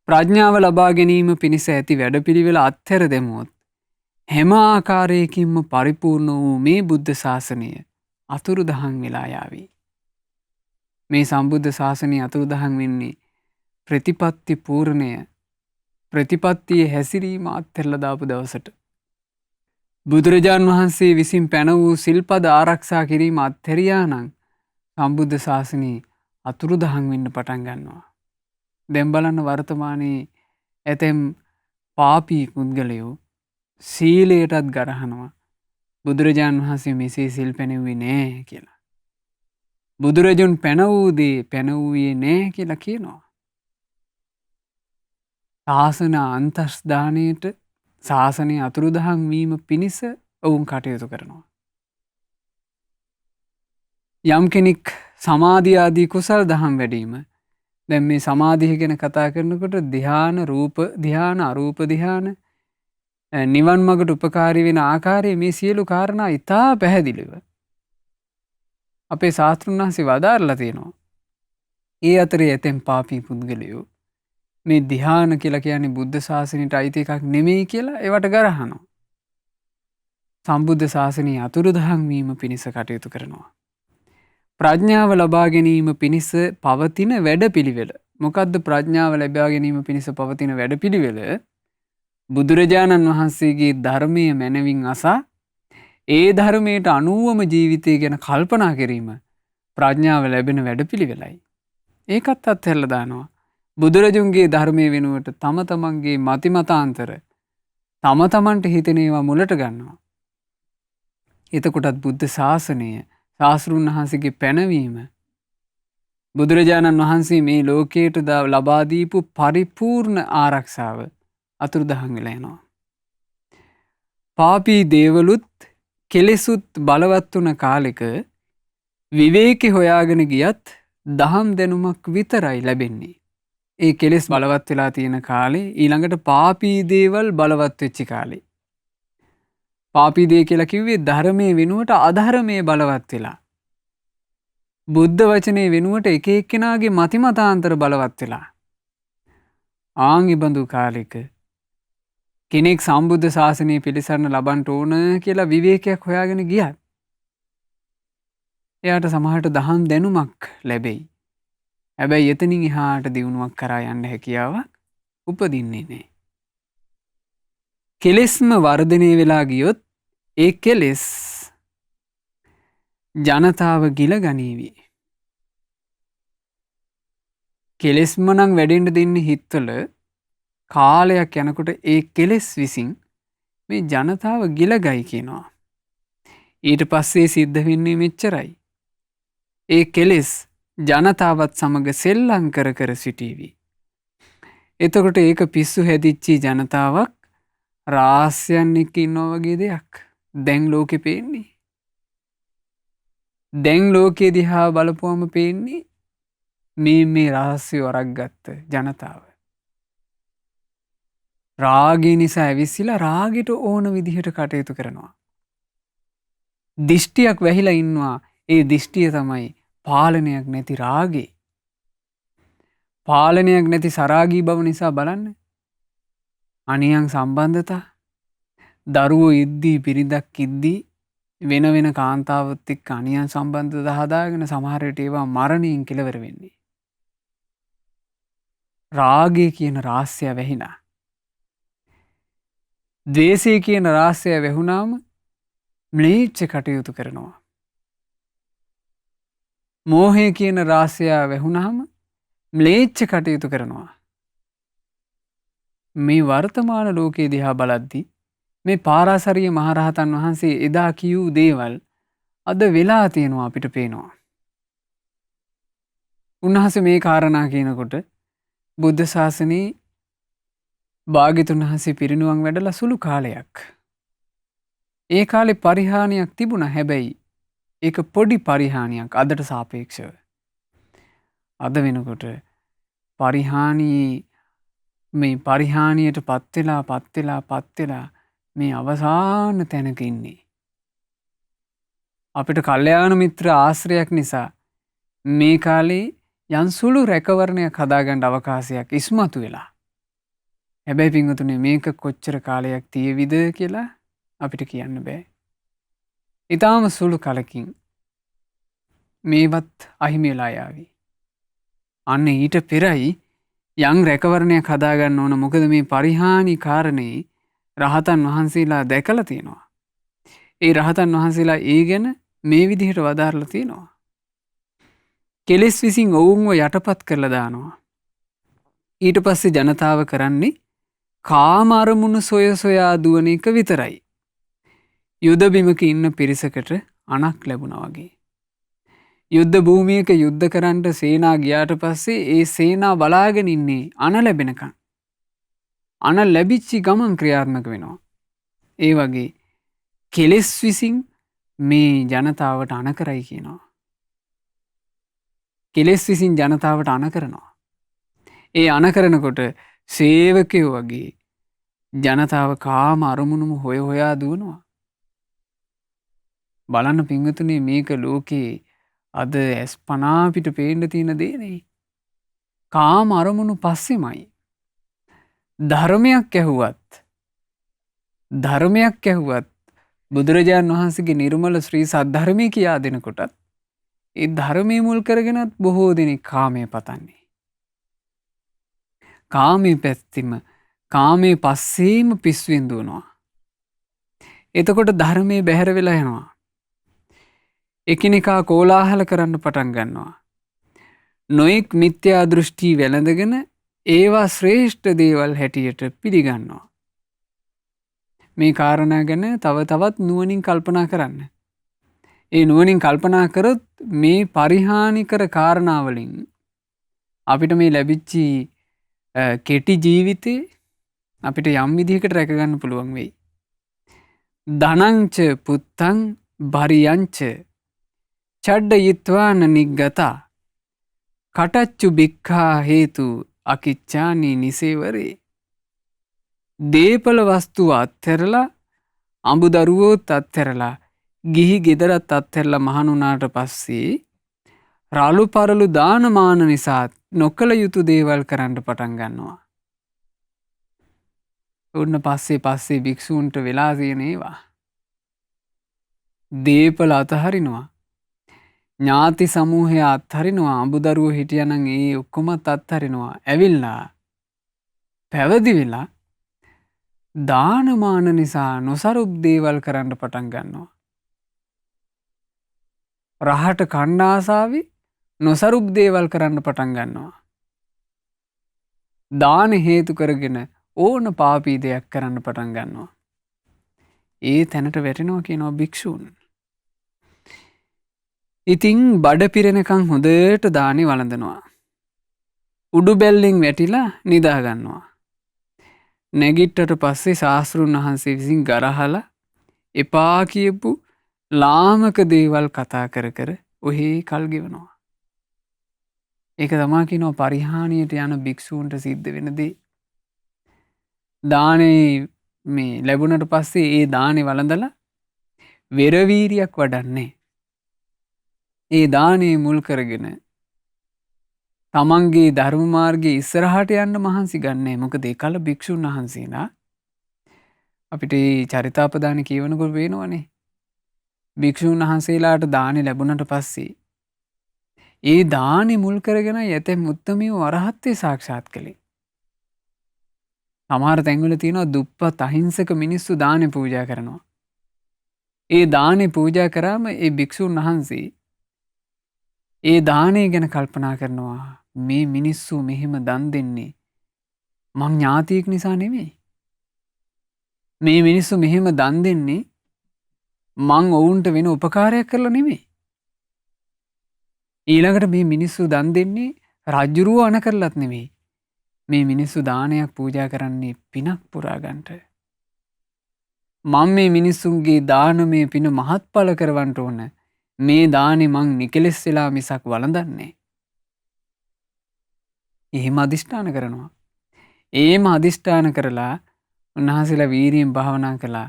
ප්‍රඥාව ලබා ගැනීම පිණිස ඇති වැඩපිළිවෙල අත්හැර දැමුවොත් හැම ආකාරයකින්ම පරිපූර්ණ වූ මේ බුද්ධ ශාසනය අතුරුදහන් වෙලා යාවි. මේ සම්බුද්ධ ශාසනය අතුරුදහන් වෙන්නේ ප්‍රතිපත්ති පූර්ණය ප්‍රතිපත්තියේ හැසිරීම අත්හැරලා දාපු දවසට. බුදුරජාන් වහන්සේ විසින් පැන වූ සිල්පද ආරක්ෂා කිරීම අත්හැරියා නම් සම්බුද්ධ ශාසනය අතුරුදහන් වෙන්න පටන් ගන්නවා. දැන් බලන්න වර්තමානයේ ඇතැම් පාපී පුද්ගලයෝ සීලයටත් ගරහනවා. බුදුරජාණන් වහන්සේ මෙසේ සිල් පැනෙව්වේ නෑ කියලා. බුදුරජුන් පැන වූ දේ පැන වූයේ නෑ කියලා කියනවා. ශාසන අන්තස්දානයට ශාසනය අතුරුදහන් වීම පිණිස ඔවුන් කටයුතු කරනවා. යම් කෙනෙක් සමාධි ආදී කුසල් දහම් වැඩීම දැන් මේ සමාධිය ගැන කතා කරනකොට ධ්‍යාන රූප ධ්‍යාන අරූප ධ්‍යාන නිවන් මඟට උපකාරී වෙන ආකාරයේ මේ සියලු කාරණා ඉතා පැහැදිලිව අපේ ශාස්ත්‍රඥ වහන්සේ වදාරලා තියෙනවා. ඒ අතරේ ඇතැම් පාපී පුද්ගලයෝ මේ ධ්‍යාන කියලා කියන්නේ බුද්ධ ශාසනයට අයිති එකක් නෙමෙයි කියලා ඒවට ගරහනවා. සම්බුද්ධ ශාසනය අතුරුදහන් වීම පිණිස කටයුතු කරනවා. ප්‍රඥාව ලබා ගැනීම පිණිස පවතින වැඩපිළිවෙල. මොකද්ද ප්‍රඥාව ලබා ගැනීම පිණිස පවතින වැඩපිළිවෙල? බුදුරජාණන් වහන්සේගේ ධර්මයේ මැනවින් අසා ඒ ධර්මයට අනුවම ජීවිතය ගැන කල්පනා කිරීම ප්‍රඥාව ලැබෙන වැඩපිළිවෙලයි. ඒකත් අත්හැරලා දානවා. බුදුරජුන්ගේ ධර්මයේ වෙනුවට තම තමන්ගේ මතිමතාන්තර තම තමන්ට හිතෙන ඒවා මුලට ගන්නවා. එතකොටත් බුද්ධ ශාසනය ශාස්ත්‍රඥ වහන්සේගේ පැනවීම බුදුරජාණන් වහන්සේ මේ ලෝකයට ලබා දීපු පරිපූර්ණ ආරක්ෂාව අතුරුදහන් වෙලා යනවා. පාපී දේවලුත් කෙලෙසුත් බලවත් වුණ කාලෙක විවේකේ හොයාගෙන ගියත් දහම් දැනුමක් විතරයි ලැබෙන්නේ. ඒ කෙලෙස් බලවත් වෙලා තියෙන කාලේ ඊළඟට පාපී දේවල් බලවත් වෙච්ච කාලේ. පාපී දේ කියලා කිව්වේ ධර්මයේ වෙනුවට අධර්මයේ බලවත් වෙලා. බුද්ධ වචනේ වෙනුවට එක එක්කෙනාගේ මතිමතාන්තර බලවත් වෙලා ආන් ඉබඳු කාලෙක කෙනෙක් සම්බුද්ධ ශාසනය පිළිසරණ ලබන්ට ඕන කියලා විවේකයක් හොයාගෙන ගියත් එයාට සමහරට දහම් දැනුමක් ලැබෙයි. හැබැයි එතනින් එහාට දියුණුවක් කරා යන්න හැකියාවක් උපදින්නේ නෑ. කෙලෙස්ම වර්ධනය වෙලා ගියොත් ඒ කෙලෙස් ජනතාව ගිල ගනීවි. කෙලෙස්ම නම් වැඩෙන්ට දෙන්නේ හිත්වල කාලයක් යනකොට ඒ කෙලෙස් විසින් මේ ජනතාව ගිල ගයි කියනවා. ඊට පස්සේ සිද්ධ වෙන්නේ මෙච්චරයි. ඒ කෙලෙස් ජනතාවත් සමග සෙල්ලං කර කර සිටීවි. එතකොට ඒක පිස්සු හැදිච්චි ජනතාවක් රාස්‍යයන් එක්ක ඉන්නවා වගේ දෙයක් දැන් ලෝකෙ පේන්නේ. දැන් ලෝකෙ දිහා බලපුවම පේන්නේ මේ රහස්‍ය වරක් ගත්ත ජනතාව. රාගය නිසා ඇවිස්සිලා රාගෙට ඕන විදිහට කටයුතු කරනවා. දිෂ්ටියක් වැහිලා ඉන්නවා. ඒ දිෂ්ටිය තමයි පාලනයක් නැති රාගේ. පාලනයක් නැති සරාගී බව නිසා බලන්න. අනියන් සම්බන්ධතා දරුවෝ ඉද්දී පිරිදක් ඉද්දී වෙන වෙන කාන්තාවත් එක්ක අනියන් සම්බන්ධතා හදාගෙන සමහර විට ඒවා මරණයෙන් කෙලවර වෙන්නේ. රාගය කියන රාස්‍යය වැහිලා. ද්වේෂය කියන රාස්‍යය වැහුණාම ම්ලේච්ඡ කටයුතු කරනවා. මෝහය කියන රාස්‍යය වැහුණාම ම්ලේච්ඡ කටයුතු කරනවා. මේ වර්තමාන ලෝකයේ දිහා බලද්දී මේ පාරාසරිය මහරහතන් වහන්සේ එදා කියූ දේවල් අද වෙලා තියෙනවා අපිට පේනවා. උන්වහන්සේ මේ කාරණා කියනකොට බුද්ධ ශාසනයේ භාග්‍යතුන් වහන්සේ පිරිනුවන් වැඩලා සුළු කාලයක්. ඒ කාලේ පරිහානියක් තිබුණා. හැබැයි ඒක පොඩි පරිහානියක් අදට සාපේක්ෂව. අද වෙනකොට පරිහානියට පත්වෙලා මේ අවසාන තැනක ඉන්නේ. අපිට කල්යාණ මිත්‍ර ආශ්‍රයක් නිසා මේ කාලේ යම් සුළු රැකවරණයක් හදාගන්න අවකාශයක් ඉස්මතු වෙලා. හැබැයි පින්වතුනි මේක කොච්චර කාලයක් තියවිද කියලා අපිට කියන්න බෑ. ඊටාම සුළු කලකින් මේවත් අහිමි වෙලා යාවි. අන්න ඊට පෙරයි යම් රැකවරණයක් හදාගන්න ඕන. මොකද මේ පරිහානි කාරණේ රහතන් වහන්සේලා දැකලා තියෙනවා. ඒ රහතන් වහන්සේලා ඒ ගැන මේ විදිහට වදාරලා තියෙනවා. කෙලෙස් විසින් ඔවුන්ව යටපත් කරලා දානවා. ඊට පස්සේ ජනතාව කරන්නේ කාම අරමුණු සොයා දුවන එක විතරයි. යුද බිමක ඉන්න පිරිසකට අනක් ලැබුණා වගේ. යුද්ධ භූමියක යුද්ධ කරන්න සේනා ගියාට පස්සේ ඒ සේනා බලාගෙන ඉන්නේ අන ලැබෙනකන්. අන ලැබිච්චි ගමන් ක්‍රියාත්මක වෙනවා. ඒ වගේ කෙලෙස් විසින් මේ ජනතාවට අන කරයි කියනවා. කෙලෙස් විසින් ජනතාවට අන කරනවා. ඒ අන කරනකොට සේවකයෝ වගේ ජනතාව කාම අරමුණුම හොයා දුවනවා. බලන්න පින්වතුනි මේක ලෝකේ අද ඇස්පනා පිට පේන්න තියෙන දේ නේ. කාම අරමුණු පස්සෙමයි. ධර්මයක් ඇහුවත් බුදුරජාණන් වහන්සේගේ නිර්මල ශ්‍රී සද්ධර්මයේ කියා දෙනකොටත් ඒ ධර්මයේ මුල් කරගෙනත් බොහෝ දෙනෙක් කාමයේ පතන්නේ. කාමයේ පැත්තෙම කාමයේ පස්සේම පිස්සුවෙන් දුවනවා. එතකොට ධර්මයේ බැහැර වෙලා යනවා. එකිනෙකා කෝලාහල කරන්න පටන් ගන්නවා. නොයෙක් මිත්‍යා දෘෂ්ටි වැළඳගෙන ඒවා ශ්‍රේෂ්ඨ දේවල් හැටියට පිළිගන්නවා. මේ කාරණා ගැන තව තවත් නුවණින් කල්පනා කරන්න. ඒ නුවණින් කල්පනා කරොත් මේ පරිහානිකර කාරණා වලින් අපිට මේ ලැබිච්චි කෙටි ජීවිතේ අපිට යම් විදිහකට රැක ගන්න පුළුවන් වෙයි. ධනංච පුත්තං බරියංච චඩ්ඩ yittවාන නිග්ගතා කටච්චු බික්ඛා හේතු අකිච්ඡානි නිසේවරේ. දීපල වස්තුව අත්හැරලා අඹ දරුවෝත් අත්හැරලා ගිහි ගෙදරත් අත්හැරලා මහණුනාට පස්සේ රළු පරළු දානමාන නිසා නොකළ යුතු දේවල් කරන්න පටන් ගන්නවා. ඔන්න පස්සේ භික්ෂූන්ට වෙලා තියෙන ඒවා. දීපල අතහරිනවා. ඥාති සමූහය අත්හරිනවා. අඹදරුවෝ හිටියනම් ඒ ඔක්කොමත් අත්හරිනවා. ඇවිල්ලා පැවිදි වෙලා දානමාන නිසා නොසරුප් දේවල් කරන්න පටන් ගන්නවා. රහට කන්න ආසාවෙ නොසරුප් දේවල් කරන්න පටන් ගන්නවා. දාන හේතු කරගෙන ඕන පාපී දෙයක් කරන්න පටන් ගන්නවා. ඒ තැනට වැටෙනවා කියනවා භික්ෂූන්. ඉතින් බඩ පිරෙනකන් හොඳට දානේ වළඳනවා. උඩු බැල්ලෙන් වැටිලා නිදා ගන්නවා. නැගිට්ටට පස්සේ ශාස්තෘන් වහන්සේ විසින් ගරහලා එපා කියපු ලාමක දේවල් කතා කර කර ඔහේ කල් ගෙවනවා. ඒක තමා කියනවා පරිහානියට යන භික්ෂූන්ට සිද්ධ වෙන දේ. දානේ මේ ලැබුණට පස්සේ ඒ දානේ වළඳලා වෙරවීරියක් වඩන්නේ. ඒ දානේ මුල් කරගෙන තමන්ගේ ධර්ම මාර්ගයේ ඉස්සරහට යන්න මහන්සි ගන්නෑ. මොකද ඒ කල භික්ෂුන් වහන්සේලා අපිට චරිතාපදාන කියවනකොට පේනවනේ. භික්ෂුන් වහන්සේලාට දානේ ලැබුණට පස්සේ ඒ දානේ මුල් කරගෙන යතෙම් උත්තමියෝ අරහත්ත්වේ සාක්ෂාත් කළේ. සමහර තැන්වල තියෙනවා දුප්පත් අහිංසක මිනිස්සු දානේ පූජා කරනවා. ඒ දානේ පූජා කරාම ඒ භික්ෂුන් වහන්සේ ඒ දානේ ගැන කල්පනා කරනවා. මේ මිනිස්සු මෙහෙම දන් දෙන්නේ මං ඥාතියෙක් නිසා නෙමෙයි. මේ මිනිස්සු මෙහෙම දන් දෙන්නේ මං ඔවුන්ට වෙන උපකාරයක් කරලා නෙමෙයි. ඊළඟට මේ මිනිස්සු දන් දෙන්නේ රජ්ජුරුව අණ කරලත් නෙමෙයි. මේ මිනිස්සු දානයක් පූජා කරන්නේ පිනක් පුරා ගන්නට. මම මේ මිනිස්සුන්ගේ දානමය පින මහත්ඵල කරවන්න ඕන. මේ දානේ මං නිකලෙස් වෙලා මිසක් වළඳන්නේ. එහෙම අදිෂ්ඨාන කරනවා. ඒම අදිෂ්ඨාන කරලා උන්වහන්සේලා වීරියෙන් භාවනා කළා.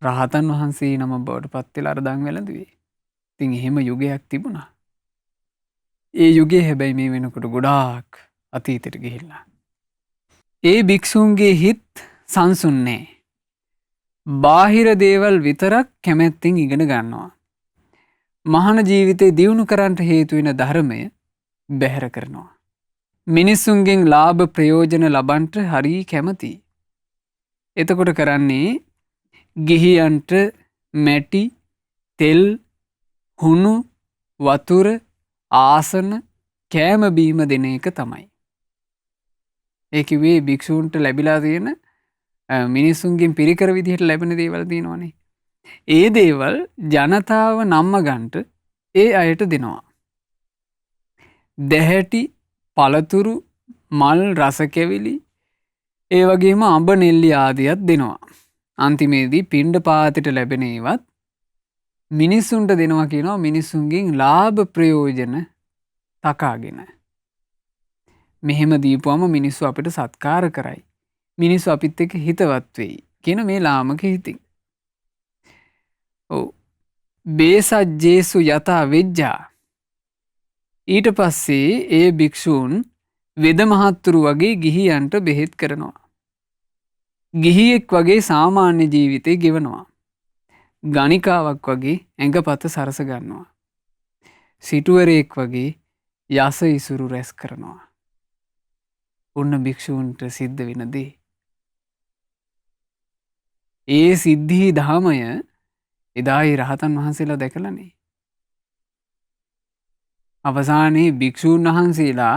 රහතන් වහන්සේ නම බවට පත් වෙලා අර දන් වැළඳුවේ. ඉතින් එහෙම යුගයක් තිබුණා. ඒ යුගයේ හැබැයි මේ වෙනකොට ගොඩාක් අතීතයට ගිහිල්ලා. ඒ භික්ෂුන්ගේ හිත් සංසුන් නැහැ. බාහිර දේවල් විතරක් කැමැත්තෙන් ඉගෙන ගන්නවා. මහාන ජීවිතේ දියුණු කරන්නට හේතු වෙන ධර්මය බැහැර කරනවා. මිනිසුන්ගෙන් ලාභ ප්‍රයෝජන ලබන්නට හරි කැමතියි. එතකොට කරන්නේ ගිහියන්ට මැටි, තෙල්, හුණු, වතුර, ආසන, කෑම බීම දෙන එක තමයි. ඒ කිව්වේ භික්ෂූන්ට ලැබිලා තියෙන මිනිසුන්ගෙන් පිරිකර විදිහට ලැබෙන දේවල් තියෙනවනේ. ඒ දේවල් ජනතාව නම්ම ගන්නට ඒ අයට දෙනවා. දැහැටි, පළතුරු, මල්, රස කැවිලි, ඒ වගේම අඹ නෙල්ලි ආදියත් දෙනවා. අන්තිමේදී පිණ්ඩ පාතයට ලැබෙන ඒවත් මිනිස්සුන්ට දෙනවා කියනවා. මිනිස්සුන්ගෙන් ලාභ ප්‍රයෝජන තකාගෙන. මෙහෙම දීපුවම මිනිස්සු අපිට සත්කාර කරයි. මිනිස්සු අපිත් එක්ක හිතවත් වෙයි කියන මේ ලාමක හිතින්. ඔව්. බේසජ්ජේසු යතා වෙජ්ජා. ඊට පස්සේ ඒ භික්ෂූන් වෙද මහත්තුරු වගේ ගිහියන්ට බෙහෙත් කරනවා. ගිහියෙක් වගේ සාමාන්‍ය ජීවිතේ ගෙවනවා. ගණිකාවක් වගේ ඇඟපත සරස ගන්නවා. සිටුවරයෙක් වගේ යස ඉසුරු රැස් කරනවා. ඔන්න භික්ෂූන්ට සිද්ධ වෙන දේ. ඒ සිද්ධී ධාමය එදායි රහතන් වහන්සේලා දැකලානේ. අවසානයේ භික්ෂූන් වහන්සේලා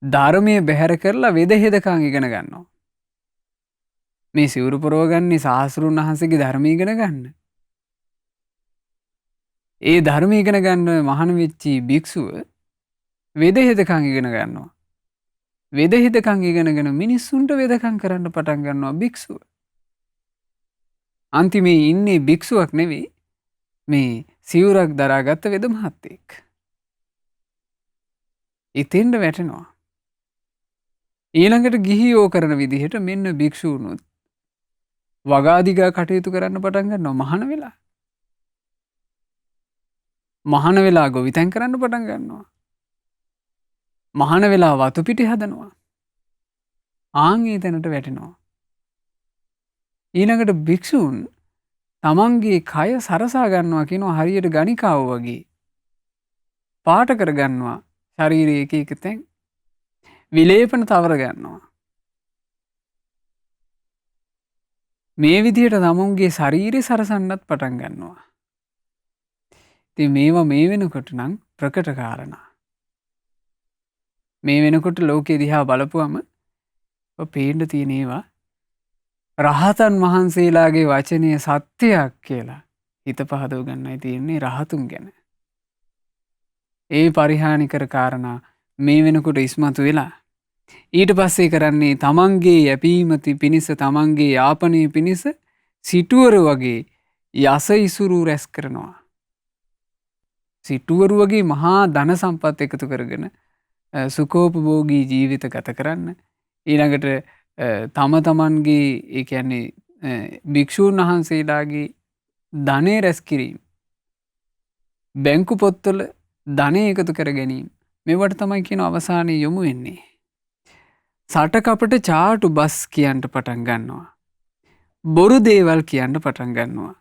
ධර්මය බැහැර කරලා වෙද හෙදකම් ඉගෙන ගන්නවා. මේ සිවුරු පොරවගන්නේ ශාස්ත්‍රඥ වහන්සේගේ ධර්මය ඉගෙන ගන්න. ඒ ධර්මය ඉගෙන ගන්න මහාන වෙච්චි භික්ෂුව වෙද හෙදකම් ඉගෙන ගන්නවා. වෙද හෙදකම් ඉගෙනගෙන මිනිස්සුන්ට වෙදකම් කරන්න පටන් ගන්නවා භික්ෂුව. අන්තිමේ ඉන්නේ භික්ෂුවක් නෙවෙයි මේ සිවුරක් දරාගත්ත වෙද මහත්තයෙක්. ඉතින්ද වැටෙනවා. ඊළඟට ගිහියෝ කරන විදිහට මෙන්න භික්ෂූනුත් වගාදිගා කටයුතු කරන්න පටන් ගන්නවා මහාන වෙලා. මහාන වෙලා ගොවිතැන් කරන්න පටන් ගන්නවා. මහාන වෙලා වතු පිටි හදනවා. ආන් ඒ තැනට වැටෙනවා. ඊළඟට භික්ෂූන් තමන්ගේ කය සරසා ගන්නවා කියනවා හරියට ගණිකාව වගේ. පාට කර ගන්නවා ශරීරයේ එක එක තැන්. විලේපන තවර ගන්නවා. මේ විදිහට තමුන්ගේ ශරීරය සරසන්නත් පටන් ගන්නවා. ඉතින් මේවා මේ වෙනකොට නම් ප්‍රකට කාරණා. මේ වෙනකොට ලෝකෙ දිහා බලපුවම පේන්න තියෙන ඒවා රහතන් වහන්සේලාගේ වචනය සත්‍යයක් කියලා හිත පහදව ගන්නයි තියෙන්නේ රහතුන් ගැන. ඒ පරිහානිකර කාරණා මේ වෙනකොට ඉස්මතු වෙලා ඊට පස්සේ කරන්නේ තමන්ගේ යැපීමති පිණිස තමන්ගේ යාපනය පිණිස සිටුවරු වගේ යස ඉසුරු රැස් කරනවා. සිටුවරු වගේ මහා ධන සම්පත් එකතු කරගෙන සුකෝපභෝගී ජීවිත ගත කරන්න. ඊළඟට තම තමන්ගේ ඒ කියන්නේ භික්ෂූන් වහන්සේලාගේ ධනය රැස් කිරීම. බැංකු පොත්වල ධනය එකතු කර ගැනීම. මෙවට තමයි කියන අවසානයේ යොමු වෙන්නේ. සටකපට චාටු බස් කියන්න පටන් ගන්නවා. බොරු දේවල් කියන්න පටන් ගන්නවා.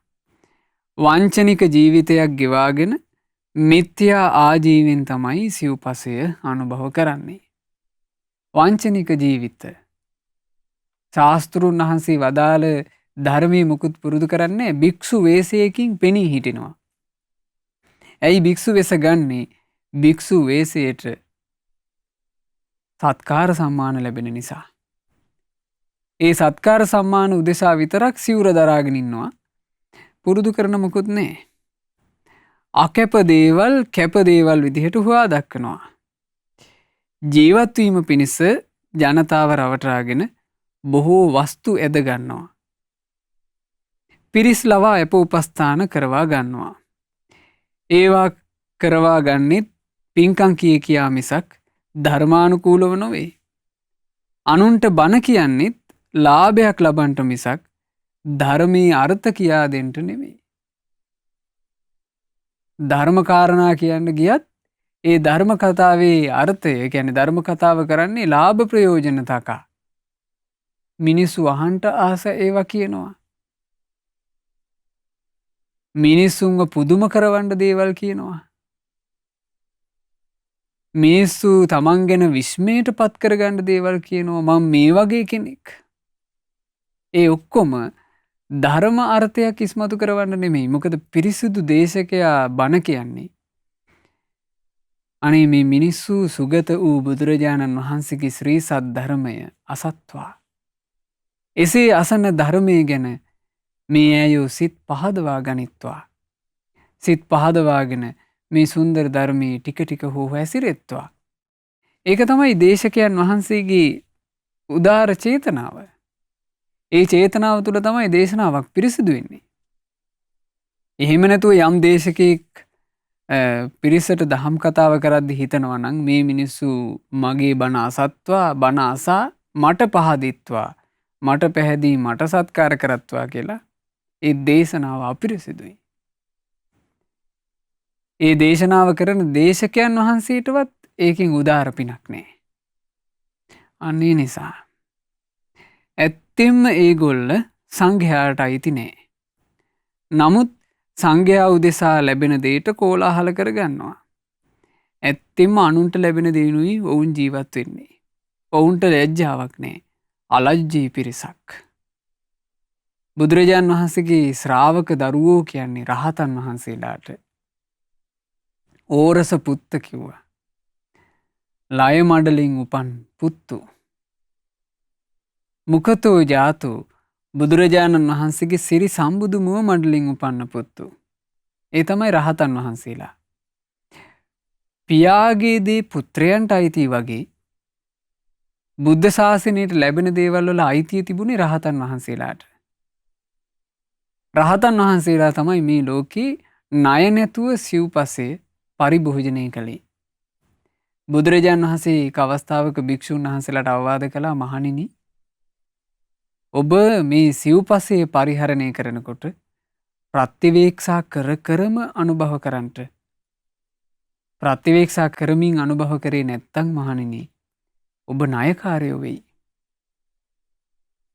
වංචනික ජීවිතයක් ගෙවාගෙන මිත්‍යා ආජීවෙන් තමයි සිව්පසය අනුභව කරන්නේ. වංචනික ජීවිත. ශාස්තෘන් වහන්සේ වදාළ ධර්මය මුකුත් පුරුදු කරන්නේ භික්ෂු වේශයකින් පෙනී හිටිනවා. ඇයි භික්ෂු වෙස ගන්නේ? භික්ෂු වේශයට සත්කාර සම්මාන ලැබෙන නිසා. ඒ සත්කාර සම්මාන උදෙසා විතරක් සිවුර දරාගෙන ඉන්නවා. පුරුදු කරන මොකුත් නෑ. අකැප දේවල් කැප දේවල් විදිහට හොයා දක්වනවා. ජීවත්වීම පිණිස ජනතාව රවටාගෙන බොහෝ වස්තු ඇද ගන්නවා. පිරිස් ලවා එප උපස්ථාන කරවා ගන්නවා. ඒවා කරවා ගන්නෙත් පින්කම් කියා මිසක් ධර්මානුකූලව නොවේ. අනුන්ට බණ කියන්නෙත් ලාභයක් ලබන්ට මිසක් ධර්මයේ අර්ථ කියා දෙන්ට නෙමෙයි. ධර්ම කාරණා කියන්න ගියත් ඒ ධර්ම කතාවේ අර්ථය කියන්නේ ධර්ම කතාව කරන්නේ ලාභ ප්‍රයෝජන තකා. මිනිස්සු අහන්ට ආස ඒවා කියනවා. මිනිස්සුන්ව පුදුම කරවන්න දේවල් කියනවා. මිනිස්සු තමන් ගැන විස්මයට පත් කරගන්න දේවල් කියනවා. මම මේ වගේ කෙනෙක්. ඒ ඔක්කොම ධර්ම අර්ථයක් ඉස්මතු කරවන්න නෙමෙයි. මොකද පිරිසිදු දේශකයා බණ කියන්නේ අනේ මේ මිනිස්සු සුගත වූ බුදුරජාණන් වහන්සේගේ ශ්‍රී සද්ධර්මය අසත්වා. එසේ අසන ධර්මය ගැන මේ ඇයෝ සිත් පහදවා ගනිත්වා. සිත් පහදවාගෙන මේ සුන්දර ධර්මයේ ටික ටික හෝ හැසිරෙත්වා. ඒක තමයි දේශකයන් වහන්සේගේ උදාර චේතනාව. ඒ චේතනාව තුළ තමයි දේශනාවක් පිරිසිදු වෙන්නේ. එහෙම නැතුව යම් දේශකයෙක් පිරිසට දහම් කතාව කරද්දි හිතනවා නම් මේ මිනිස්සු මගේ බණ අසත්වා බණ අසා මට පහදිත්වා මට පැහැදී මට සත්කාර කරත්වා කියලා ඒ දේශනාව අපිරිසිදුයි. ඒ දේශනාව කරන දේශකයන් වහන්සේටවත් ඒකෙන් උදාර පිනක් නෑ. අන්නේ නිසා ඇත්තෙන්ම ඒගොල්ල සංඝයාට අයිති නෑ. නමුත් සංඝයා උදෙසා ලැබෙන දේට කෝලාහල කරගන්නවා. ඇත්තෙන්ම අනුන්ට ලැබෙන දේනුයි ඔවුන් ජීවත් වෙන්නේ. ඔවුන්ට ලැජ්ජාවක් නෑ. අලජ්ජී පිරිසක්. බුදුරජාණන් වහන්සේගේ ශ්‍රාවක දරුවෝ කියන්නේ රහතන් වහන්සේලාට ඕරස පුත්ත කිව්වා. ලය මඩලින් උපන් පුත්තු. මුකතෝ ජාතු බුදුරජාණන් වහන්සේගේ සිරි සම්බුදු මුව මඩලින් උපන්න පුත්තු. ඒ තමයි රහතන් වහන්සේලා. පියාගේ දේ පුත්‍රයන්ට අයිති වගේ බුද්ධ ශාසනයට ලැබෙන දේවල් වල අයිතිය තිබුණේ රහතන් වහන්සේලාට. රහතන් වහන්සේලා තමයි මේ ලෝකේ ණය නැතුව සිව්පසේ පරිභෝජනය කළේ. බුදුරජාණන් වහන්සේ එක් අවස්ථාවක භික්ෂුන් වහන්සේලාට අවවාද කළා මහණෙනි ඔබ මේ සිව්පසේ පරිහරණය කරනකොට ප්‍රතිවේක්ෂා කර කරම අනුභව කරන්නට ප්‍රතිවේක්ෂා කරමින් අනුභව කරේ නැත්තම් මහණෙනි ඔබ ණයකාරයෝ වෙයි.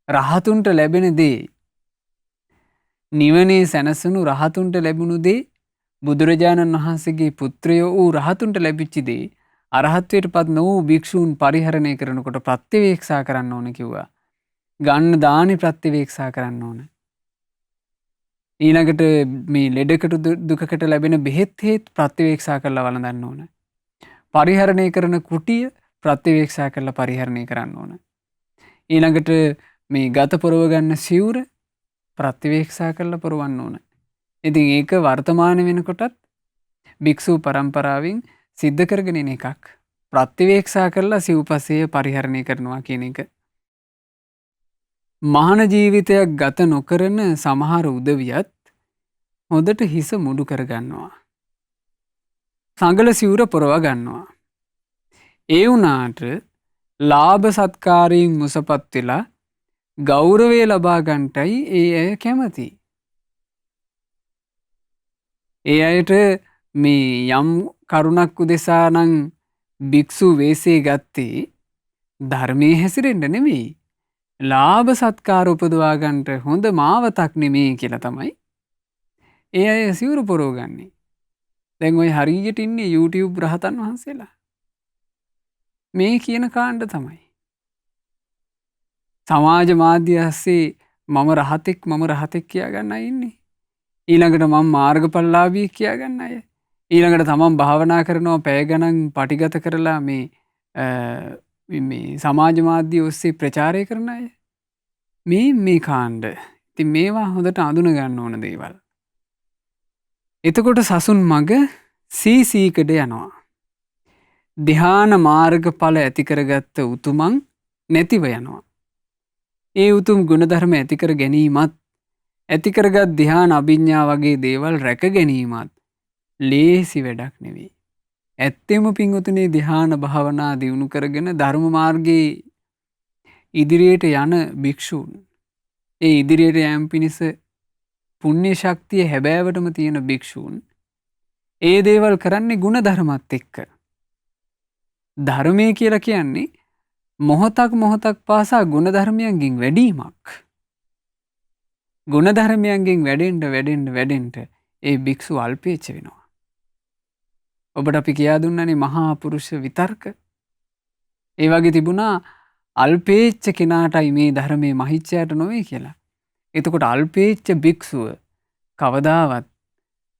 රහතුන්ට ලැබෙන දේ නිවනේ සැනසුණු රහතුන්ට ලැබුණු දේ බුදුරජාණන් වහන්සේගේ පුත්‍රයෝ වූ රහතුන්ට ලැබිච්ච දේ අරහත්වයට පත් නොවූ භික්ෂූන් පරිහරණය කරනකොට ප්‍රතිවේක්ෂා කරන්න ඕන කිව්වා. ගන්න දානි ප්‍රතිවේක්ෂා කරන්න ඕන. ඊළඟට මේ ලෙඩකට දුකකට ලැබෙන බෙහෙත් හේත් ප්‍රතිවේක්ෂා කරලා වළඳන්න ඕන. පරිහරණය කරන කුටිය ප්‍රතිවේක්ෂා කරලා පරිහරණය කරන්න ඕන. ඊළඟට මේ ගත පොරව ගන්න සිවුර ප්‍රතිවේක්ෂා කරලා පොරවන්න ඕන. ඉතින් ඒක වර්තමාන වෙනකොටත් භික්ෂූ පරම්පරාවෙන් සිද්ධ කරගෙන එන එකක්. ප්‍රතිවේක්ෂා කරලා සිව්පසය පරිහරණය කරනවා කියන එක. මහාන ජීවිතයක් ගත නොකරන සමහර උදවියත් හොඳට හිස මුඩු කරගන්නවා. සංගල සිවුර පොරව ගන්නවා. ඒ වුණාට ලාභ සත්කාරයෙන් මුසපත් වෙලා ගෞරවය ලබා ගන්නටයි ඒ අය කැමති. ඒ අයට මේ යම් කරුණක් උදෙසා නම් භික්ෂු වේසේ ගත්තේ ධර්මයේ හැසිරෙන්න නෙමෙයි. ලාභ සත්කාර උපදවා ගන්නට හොඳ මාවතක් නෙමෙයි කියලා තමයි ඒ අය සිවුරු පොරව ගන්නේ. දැන් ඔය හරියට ඉන්නේ YouTube රහතන් වහන්සේලා. මේ කියන කාණ්ඩ තමයි. සමාජ මාධ්‍ය ඇස්සේ මම රහතෙක් කියා ගන්න අය ඉන්නේ. ඊළඟට මම මාර්ගඵලලාභී කියා ගන්න අය. ඊළඟට තමන් භාවනා කරනවා පැය ගණන් පටිගත කරලා මේ සමාජ මාධ්‍ය ඔස්සේ ප්‍රචාරය කරන අය. මේ කාණ්ඩ. ඉතින් මේවා හොඳට අඳුන ගන්න ඕන දේවල්. එතකොට සසුන් මග සීසීකඩ යනවා. ධ්‍යාන මාර්ගඵල ඇති කරගත්ත උතුමන් නැතිව යනවා. ඒ උතුම් ගුණධර්ම ඇති කර ගැනීමත් ඇති කරගත් ධ්‍යාන අභිඥා වගේ දේවල් රැක ගැනීමත් ලේසි වැඩක් නෙවෙයි. ඇත්තෙම පිංගුතුනේ ධ්‍යාන භාවනා දියුණු කරගෙන ධර්ම මාර්ගයේ ඉදිරියට යන භික්ෂූන් ඒ ඉදිරියට යෑම පිණිස පුණ්‍ය ශක්තිය හැබෑවටම තියෙන භික්ෂූන් ඒ දේවල් කරන්නේ ගුණධර්මත් එක්ක. ධර්මය කියලා කියන්නේ මොහොතක් පාසා ගුණධර්මයන්ගෙන් වැඩීමක්. ගුණධර්මයන්ගෙන් වැඩෙන්ට ඒ භික්ෂුව අල්පේච්ඡ වෙනවා. ඔබට අපි කියා දුන්නනේ මහා පුරුෂ විතර්ක. ඒ වගේ තිබුණා අල්පේච්ඡ කෙනාටයි මේ ධර්මයේ මහිච්ඡයට නොවේ කියලා. එතකොට අල්පේච්ඡ භික්ෂුව කවදාවත්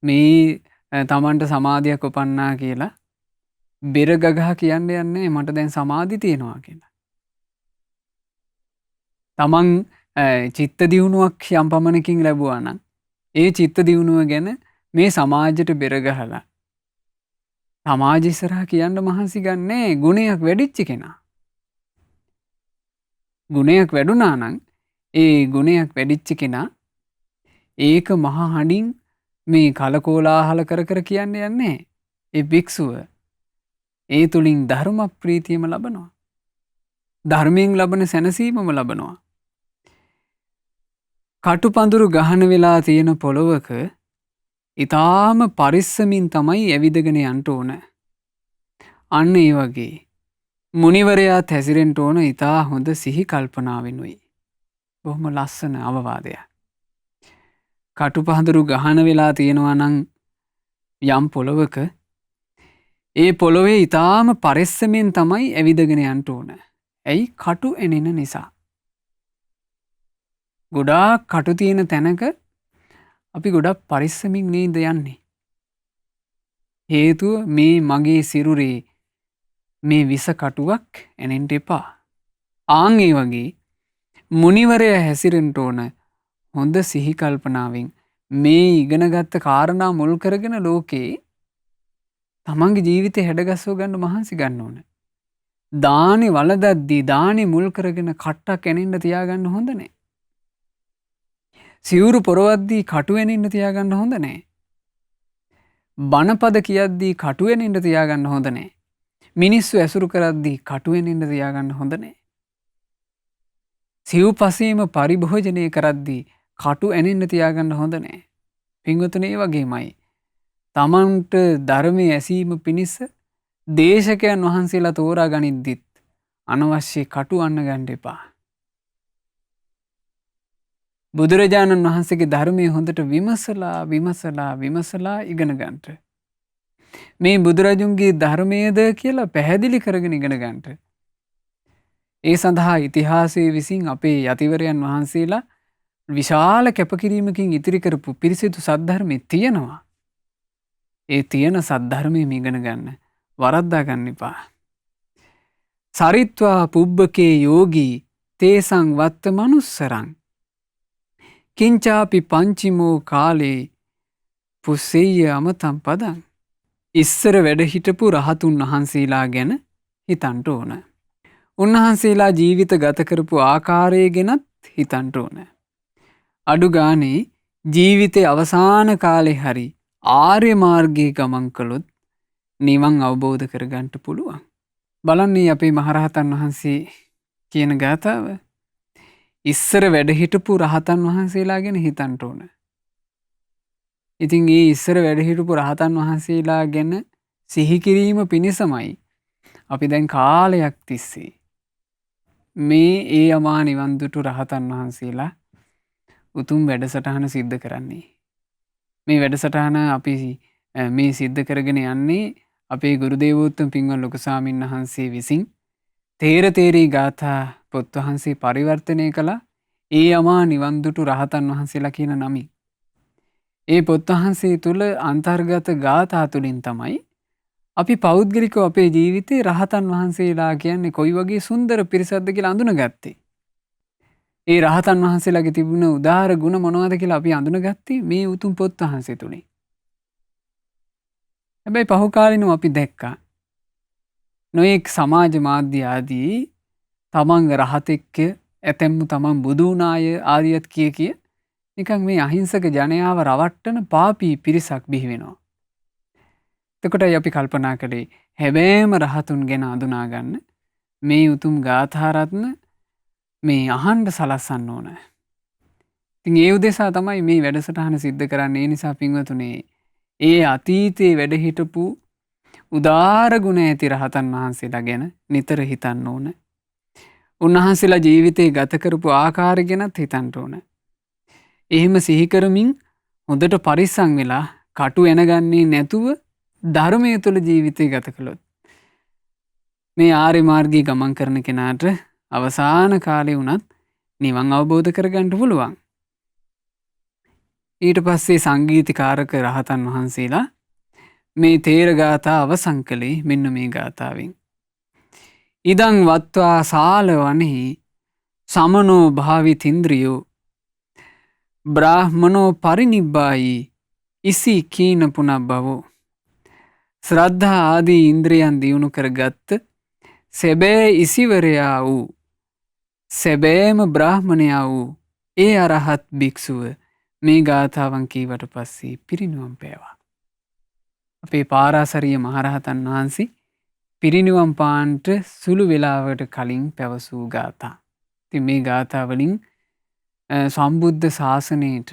මේ තමන්ට සමාධියක් උපන්නා කියලා බෙර ගගහ කියන්න යන්නේ මට දැන් සමාධි තියෙනවා කියලා. තමන් චිත්ත දියුණුවක් යම් පමණකින් ලැබුවා නම් ඒ චිත්ත දියුණුව ගැන මේ සමාජයට බෙර ගහලා සමාජ ඉස්සරහා කියන්න මහන්සි ගන්නෑ ගුණයක් වැඩිච්ච කෙනා. ගුණයක් වැඩුණා නම් ඒ ගුණයක් වැඩිච්ච කෙනා ඒක මහා හඬින් මේ කලකෝලාහල කර කියන්න යන්නේ. ඒ භික්ෂුව ඒ තුලින් ධර්ම ප්‍රීතියම ලබනවා. ධර්මයෙන් ලබන සැනසීමම ලබනවා. කටුපඳුරු ගහන වෙලා තියෙන පොළොවක ඊටාම පරිස්සමින් තමයි ඇවිදගෙන යන්න ඕන. අන්න ඒ වගේ මුනිවරයාත් හැසිරෙන්න ඕන ඊටා හොඳ සිහි කල්පනාවෙනුයි. බොහොම ලස්සන අවවාදයක්. කටුපඳුරු ගහන වෙලා තියෙනවා නම් යම් පොළොවක ඒ පොළොවේ ඊටාම පරිස්සමෙන් තමයි ඇවිදගෙන යන්න ඕන. ඇයි? කටු එනෙන නිසා. ගොඩාක් කටු තියෙන තැනක අපි ගොඩක් පරිස්සමින් නේද යන්නේ. හේතුව මේ මගේ සිරුරේ මේ විස කටුවක් එනෙන්න එපා. ආන් ඒ වගේ මුනිවරයා හැසිරෙන්න ඕන හොඳ සිහි කල්පනාවෙන් මේ ඉගෙනගත්ත කාරණා මුල් කරගෙන ලෝකේ තමන්ගේ ජීවිතේ හැඩගස්ව ගන්න මහන්සි ගන්න ඕන. දානි වළඳද්දී දානි මුල් කරගෙන කට්ටක් එනෙන්න තියාගන්න හොඳ නෑ. සිවුරු පොරවද්දී කටු එනෙන්න තියාගන්න හොඳ නෑ. බණපද කියද්දී කටු එනෙන්න තියාගන්න හොඳ නෑ. මිනිස්සු ඇසුරු කරද්දී කටු එනෙන්න තියාගන්න හොඳ නෑ. සිව්පසීම පරිභෝජනය කරද්දී කටු එනෙන්න තියාගන්න හොඳ නෑ. පින්වතුනි ඒ වගේමයි තමන්ට ධර්මය ඇසීම පිණිස දේශකයන් වහන්සේලා තෝරා ගනිද්දිත් අනවශ්‍ය කටු අන්න ගන්න එපා. බුදුරජාණන් වහන්සේගේ ධර්මය හොඳට විමසලා ඉගෙන ගන්නට. මේ බුදුරජුන්ගේ ධර්මයේද කියලා පැහැදිලි කරගෙන ඉගෙන ගන්නට. ඒ සඳහා ඉතිහාසයේ විසින් අපේ යතිවරයන් වහන්සේලා විශාල කැපකිරීමකින් ඉතිරි කරපු පිරිසිදු සද්ධර්මය තියෙනවා. ඒ තියෙන සද්ධර්මය ඉගෙන ගන්න. වරද්දා ගන්න එපා. සරිත්වා පුබ්බකේ යෝගී තේසං වත්ත මනුස්සරං කිංචාපි පංචිමෝ කාලේ පුස්සෙය්‍ය අමතම් පදං. ඉස්සර වැඩ හිටපු රහතුන් වහන්සේලා ගැන හිතන්ට ඕන. උන්වහන්සේලා ජීවිත ගත කරපු ආකාරය ගැනත් හිතන්ට ඕන. අඩු ගානේ ජීවිතේ අවසාන කාලේ හරි ආර්ය මාර්ගයේ ගමන් කළොත් නිවන් අවබෝධ කරගන්නට පුළුවන්. බලන්නේ අපේ මහරහතන් වහන්සේ කියන ගාථාව. ඉස්සර වැඩ හිටපු රහතන් වහන්සේලා ගැන හිතන්ට ඕන. ඉතින් ඒ ඉස්සර වැඩ හිටපු රහතන් වහන්සේලා ගැන සිහි කිරීම පිණිසමයි අපි දැන් කාලයක් තිස්සේ මේ ඒ අමා නිවන් දුටු රහතන් වහන්සේලා උතුම් වැඩසටහන සිද්ධ කරන්නේ. මේ වැඩසටහන අපි මේ සිද්ධ කරගෙන යන්නේ අපේ ගුරු දේවෝත්තම පින්වත් ලොකු ස්වාමීන් වහන්සේ විසින් තේර තේරී ගාථා පොත් වහන්සේ පරිවර්තනය කළා ඒ අමා නිවන් දුටු රහතන් වහන්සේලා කියන නමින්. ඒ පොත් වහන්සේ තුල අන්තර්ගත ගාථා තුලින් තමයි අපි පෞද්ගලිකව අපේ ජීවිතේ රහතන් වහන්සේලා කියන්නේ කොයි වගේ සුන්දර පිරිසක්ද කියලා අඳුනගත්තේ. ඒ රහතන් වහන්සේලාගේ තිබුණ උදාාර ගුණ මොනවද කියලා අපි අඳුනගත්තේ මේ උතුම් පොත් වහන්සේ තුලින්. හැබැයි පහු කාලිනව අපි දැක්කා නොඑක් සමාජ මාධ්‍ය ආදී තමන් රහතෙක්ක ඇතැම්මු තමන් බුදු වුණාය ආදියත් කිය නිකන් මේ අහිංසක ජනයාව රවට්ටන පාපී පිරිසක් බිහි වෙනවා. එතකොටයි අපි කල්පනා කළේ හැබෑම රහතුන් ගැන අඳුනා ගන්න මේ උතුම් ගාථා රත්න මේ අහන්න සලස්සන්න ඕන. ඉතින් ඒ උදෙසා තමයි මේ වැඩසටහන සිද්ධ කරන්නේ. ඒ නිසා පින්වතුනේ ඒ අතීතයේ වැඩ හිටපු උදාර ගුණ ඇති රහතන් වහන්සේලා ගැන නිතර හිතන්න ඕන. උන්වහන්සේලා ජීවිතේ ගත කරපු ආකාරය ගැනත් හිතන්න ඕන. එහෙම සිහි කරමින් හොඳට පරිස්සම් වෙලා කටු එනගන්නේ නැතුව ධර්මයේ තුල ජීවිතය ගත කළොත් මේ ආර්ය මාර්ගයේ ගමන් කරන කෙනාට අවසාන කාලේ වුණත් නිවන් අවබෝධ කරගන්න පුළුවන්. ඊට පස්සේ සංගීතකාරක රහතන් වහන්සේලා මේ තේර ගාථා අවසන් කළේ මෙන්න මේ ගාථාවෙන්. ඉදං වත්වා සාලවනෙහි සමනෝ භාවිතින්ද්‍රියෝ බ්‍රාහ්මනෝ පරිනිබ්බායි ඉසි කීන පුනබ්බවෝ. ශ්‍රද්ධා ආදී ඉන්ද්‍රියන් දියුණු කරගත්ත සැබෑ ඉසිවරයා වූ සැබෑම බ්‍රාහ්මණයා වූ ඒ අරහත් භික්ෂුව මේ ගාථාවන් කීවට පස්සේ පිරිනිවන් පෑවා. අපේ පාරාසරිය මහරහතන් වහන්සේ පිරිනිවන් පාන්ට සුළු වෙලාවට කලින් පැවසූ ගාථා. ඉතින් මේ ගාථා වලින් සම්බුද්ධ ශාසනයට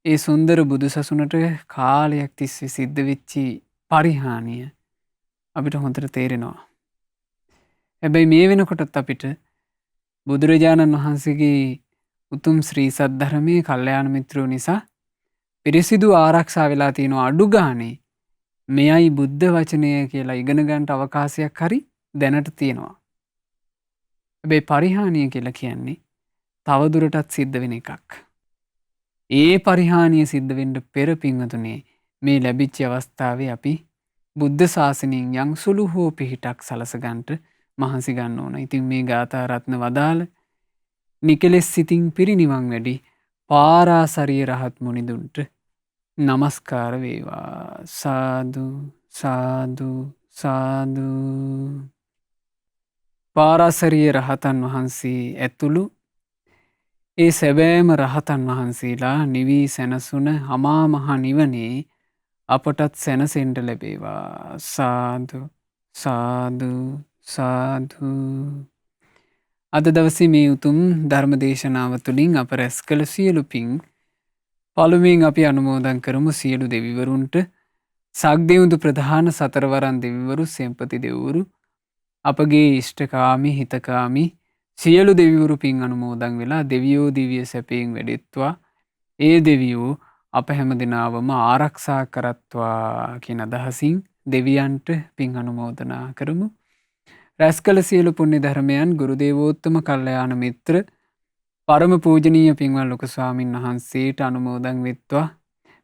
ඒ සුන්දර බුදුසසුනට කාලයක් තිස්සේ සිද්ධ වෙච්චි පරිහානිය අපිට හොඳට තේරෙනවා. හැබැයි මේ වෙනකොටත් අපිට බුදුරජාණන් වහන්සේගේ උතුම් ශ්‍රී සද්ධර්මයේ කල්යාණ මිත්‍රයෝ නිසා පිරිසිදු ආරක්ෂා වෙලා තියෙනවා. අඩු ගානේ මෙයයි බුද්ධ වචනය කියලා ඉගෙන ගන්නට අවකාශයක් හරි දැනට තියෙනවා. හැබැයි පරිහානිය කියලා කියන්නේ තවදුරටත් සිද්ධ වෙන එකක්. ඒ පරිහානිය සිද්ධ වෙන්න පෙර පින්වතුනේ මේ ලැබිච්ච අවස්ථාවේ අපි බුද්ධ ශාසනයෙන් යම් සුළු හෝ පිහිටක් සලස ගන්නට මහන්සි ගන්න ඕන. ඉතින් මේ ගාථා රත්න වදාළ නිකලෙස් සිතින් පිරිනිවන් වැඩි පාරාසරිය රහත් මුනිදුන්ට නමස්කාර වේවා. සාදු සාදු සාදු. පාරාසරිය රහතන් වහන්සේ ඇතුළු ඒ සැබෑම රහතන් වහන්සේලා නිවී සැනසුන අමා මහ නිවනේ අපටත් සැනසෙන්න ලැබේවා. සාදු සාදු සාදු. අද දවසේ මේ උතුම් ධර්ම දේශනාව තුළින් අප රැස් කළ සියලු පින් පළමුවෙන් අපි අනුමෝදන් කරමු සියලු දෙවිවරුන්ට සක්දෙවුදු ප්‍රධාන සතරවරන් දෙවිවරු සෙම්පති දෙවුරු අපගේ ඉෂ්ඨකාමී හිතකාමී සියලු දෙවිවරු පින් අනුමෝදන් වෙලා දෙවියෝ දිවිය සැපයෙන් වැඩෙත්වා ඒ දෙවියෝ අප හැම දෙනාවම ආරක්ෂා කරත්වා කියන අදහසින් දෙවියන්ට පින් අනුමෝදනා කරමු. රැස් කළ සියලු පුණ්‍ය ධර්මයන් ගුරු දේවෝත්තම කල්යාණ මිත්‍ර පරම පූජනීය පින්වත් ලොකු ස්වාමීන් වහන්සේට අනුමෝදන් වෙත්වා.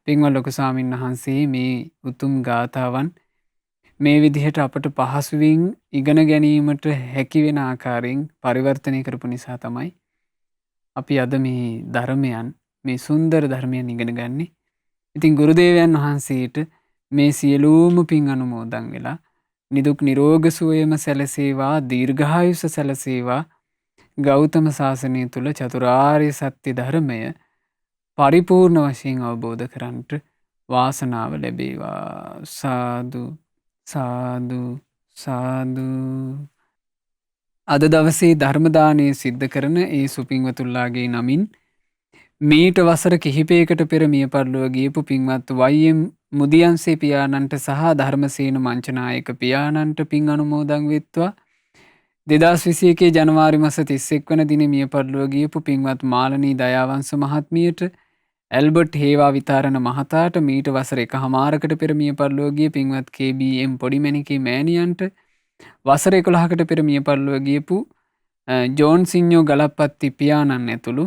පින්වත් ලොකු ස්වාමීන් වහන්සේ මේ උතුම් ගාථාවන් මේ විදිහට අපට පහසුවෙන් ඉගෙන ගැනීමට හැකි වෙන ආකාරයෙන් පරිවර්තනය කරපු නිසා තමයි අපි අද මේ ධර්මයන් මේ සුන්දර ධර්මයන් ඉගෙන ගන්නේ. ඉතින් ගුරුදේවයන් වහන්සේට මේ සියලුම පින් අනුමෝදන් වෙලා නිදුක් නිරෝග සුවයම සැලසේවා දීර්ඝායුෂ සැලසේවා ගෞතම සාසනය තුල චතුරාර්ය සත්‍ය ධර්මය පරිපූර්ණ වශයෙන් අවබෝධ කරන්නට වාසනාව ලැබේවා. සාදු සාදු සාදු. අද දවසේ ධර්ම දානය සිද්ධ කරන ඒ සුපින්වතුන්ලාගේ නමින් මීට වසර කිහිපයකට පෙර මිය පරලොව ගියපු පින්වත් වයිඑම් මුදියන්සේ පියාණන්ට සහ ධර්මසේන මංචනායක පියාණන්ට පින් අනුමෝදන් වෙත්වා. 2021 ජනවාරි මාස 31 වන දින මිය පරලොව ගියපු පින්වත් මාලනී දයාවංශ මහත්මියට ඇල්බර්ට් හේවා විතාරණ මහතාට මීට වසර එකහමාරකට පෙර මිය පරලොව ගිය පින්වත් KBM පොඩිමැණිකේ මෑණියන්ට වසර 11කට පෙර මිය පරලොව ගියපු ජෝන් සිඤ්ඤෝ ගලප්පත්ති පියාණන් ඇතුළු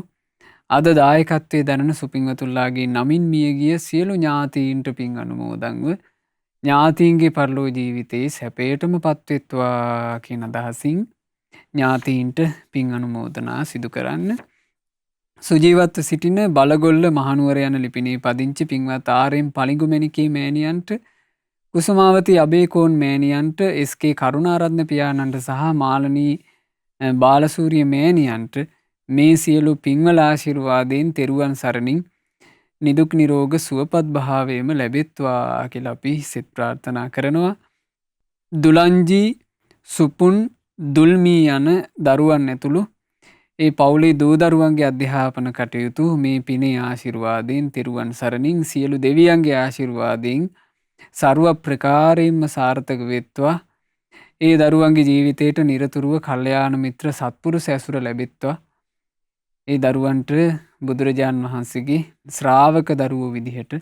අද දායකත්වයේ දරන සුපින්වතුන්ලාගේ නමින් මියගිය සියලු ඥාතීන්ට පින් අනුමෝදන්ව ඥාතීන්ගේ පරලෝ ජීවිතයේ සැපයටම පත්වෙත්වා කියන අදහසින් ඥාතීන්ට පින් අනුමෝදනා සිදු කරන්න. සුජීවත්ව සිටින බලගොල්ල මහනුවර යන ලිපිනේ පදිංචි පින්වත් ආර්.එම්. පලිඟුමැණිකේ මෑණියන්ට කුසුමාවති අබේකෝන් මෑණියන්ට එස්.කේ. කරුණාරත්න පියාණන්ට සහ මාලනී බාලසූරිය මෑණියන්ට මේ සියලු පින්වල ආශිර්වාදයෙන් තෙරුවන් සරණින් නිදුක් නිරෝග සුවපත් භාවයම ලැබෙත්වා කියලා අපි සිත ප්‍රාර්ථනා කරනවා. දුලංජී සුපුන් දුල්මී යන දරුවන් ඇතුළු ඒ පවුලේ දූ දරුවන්ගේ අධ්‍යාපන කටයුතු මේ පිනේ ආශිර්වාදයෙන් තෙරුවන් සරණින් සියලු දෙවියන්ගේ ආශිර්වාදයෙන් ਸਰව ප්‍රකාරයෙන්ම සාර්ථක වෙත්වා. ඒ දරුවන්ගේ ජීවිතයට නිරතුරුව කල්යාණ මිත්‍ර සත්පුරුෂ ඇසුර ලැබෙත්වා. ඒ දරුවන්ට බුදුරජාණන් වහන්සේගේ ශ්‍රාවක දරුවෝ විදිහට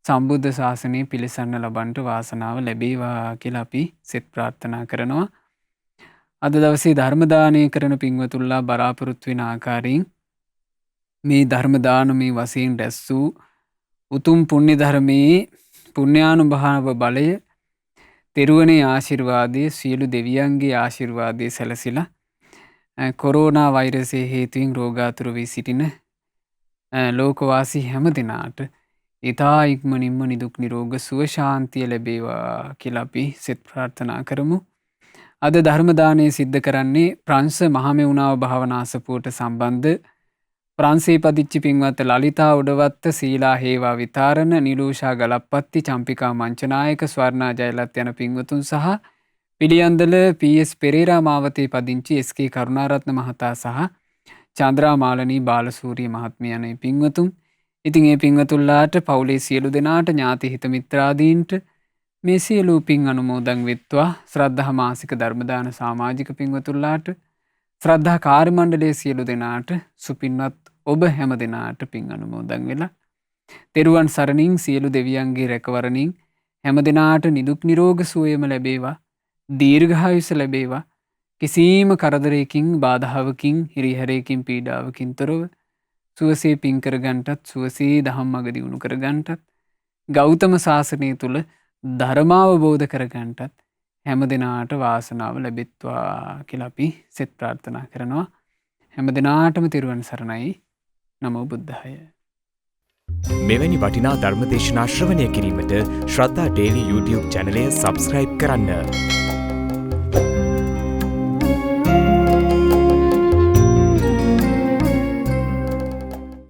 සම්බුද්ධ ශාසනය පිළිසන්න ලබන්නට වාසනාව ලැබේවා කියලා අපි සෙත් ප්‍රාර්ථනා කරනවා. අද දවසේ ධර්ම දානය කරන පින්වතුන්ලා බලාපොරොත්තු වෙන ආකාරයෙන් මේ ධර්ම දානමේ වශයෙන් රැස් වූ උතුම් පුණ්‍ය ධර්මයේ පුණ්‍යානුභාව බලය තෙරුවනේ ආශිර්වාදයේ සියලු දෙවියන්ගේ ආශිර්වාදයේ සැලසිලා කොරෝනා වෛරසය හේතුවෙන් රෝගාතුර වී සිටින ලෝකවාසී හැම දෙනාට ඉතා ඉක්මනින්ම නිදුක් නිරෝග සුව ශාන්තිය ලැබේවා කියලා අපි සෙත් ප්‍රාර්ථනා කරමු. අද ධර්ම දානය සිද්ධ කරන්නේ ප්‍රංශ මහමෙවුනාව භාවනාසපුවට සම්බන්ධ ප්‍රංශේ පදිච්චි පින්වත් ලලිතා උඩවත්ත සීලා හේවා විතාරණ නිලූෂා ගලප්පත්ති චම්පිකා මංචනායක ස්වර්ණා ජයලත් යන පින්වතුන් සහ පිළියන්දල PS පෙරේරා මාවතේ පදිංචි SK කරුණාරත්න මහතා සහ චන්ද්‍රා මාලනී බාලසූරිය මහත්මිය යන පින්වතුන්. ඉතින් මේ පින්වතුන්ලාට පවුලේ සියලු දෙනාට ඥාති හිත මිත්‍රාදීන්ට මේ සියලු පින් අනුමෝදන් වෙත්වා. ශ්‍රද්ධා මාසික ධර්මදාන සමාජික පින්වතුන්ලාට ශ්‍රද්ධා කාර්ය මණ්ඩලයේ සියලු දෙනාට සුපින්වත් ඔබ හැම දෙනාට පින් අනුමෝදන් වෙලා තෙරුවන් සරණින් සියලු දෙවියන්ගේ රැකවරණින් හැම දෙනාට නිදුක් නිරෝග සුවයම ලැබේවා. දීර්ඝායුෂ ලැබේවා. කිසිම කරදරයකින් බාධාවකින් හිරිහැරයකින් පීඩාවකින් තොරව සුවසේ පින් කරගන්නටත් සුවසේ දහම් මඟ දියුණු කරගන්නටත් ගෞතම සාසනය තුල ධර්මාවබෝධ කරගන්නටත් හැම දිනාට වාසනාව ලැබෙත්වා කියලා අපි සෙත් ප්‍රාර්ථනා කරනවා. හැම දිනාටම තෙරුවන් සරණයි. නමෝ බුද්ධාය. මෙවැනි වටිනා ධර්ම දේශනා ශ්‍රවණය කිරීමට ශ්‍රද්ධා ඩේලි YouTube චැනලය සබ්ස්ක්‍රයිබ් කරන්න.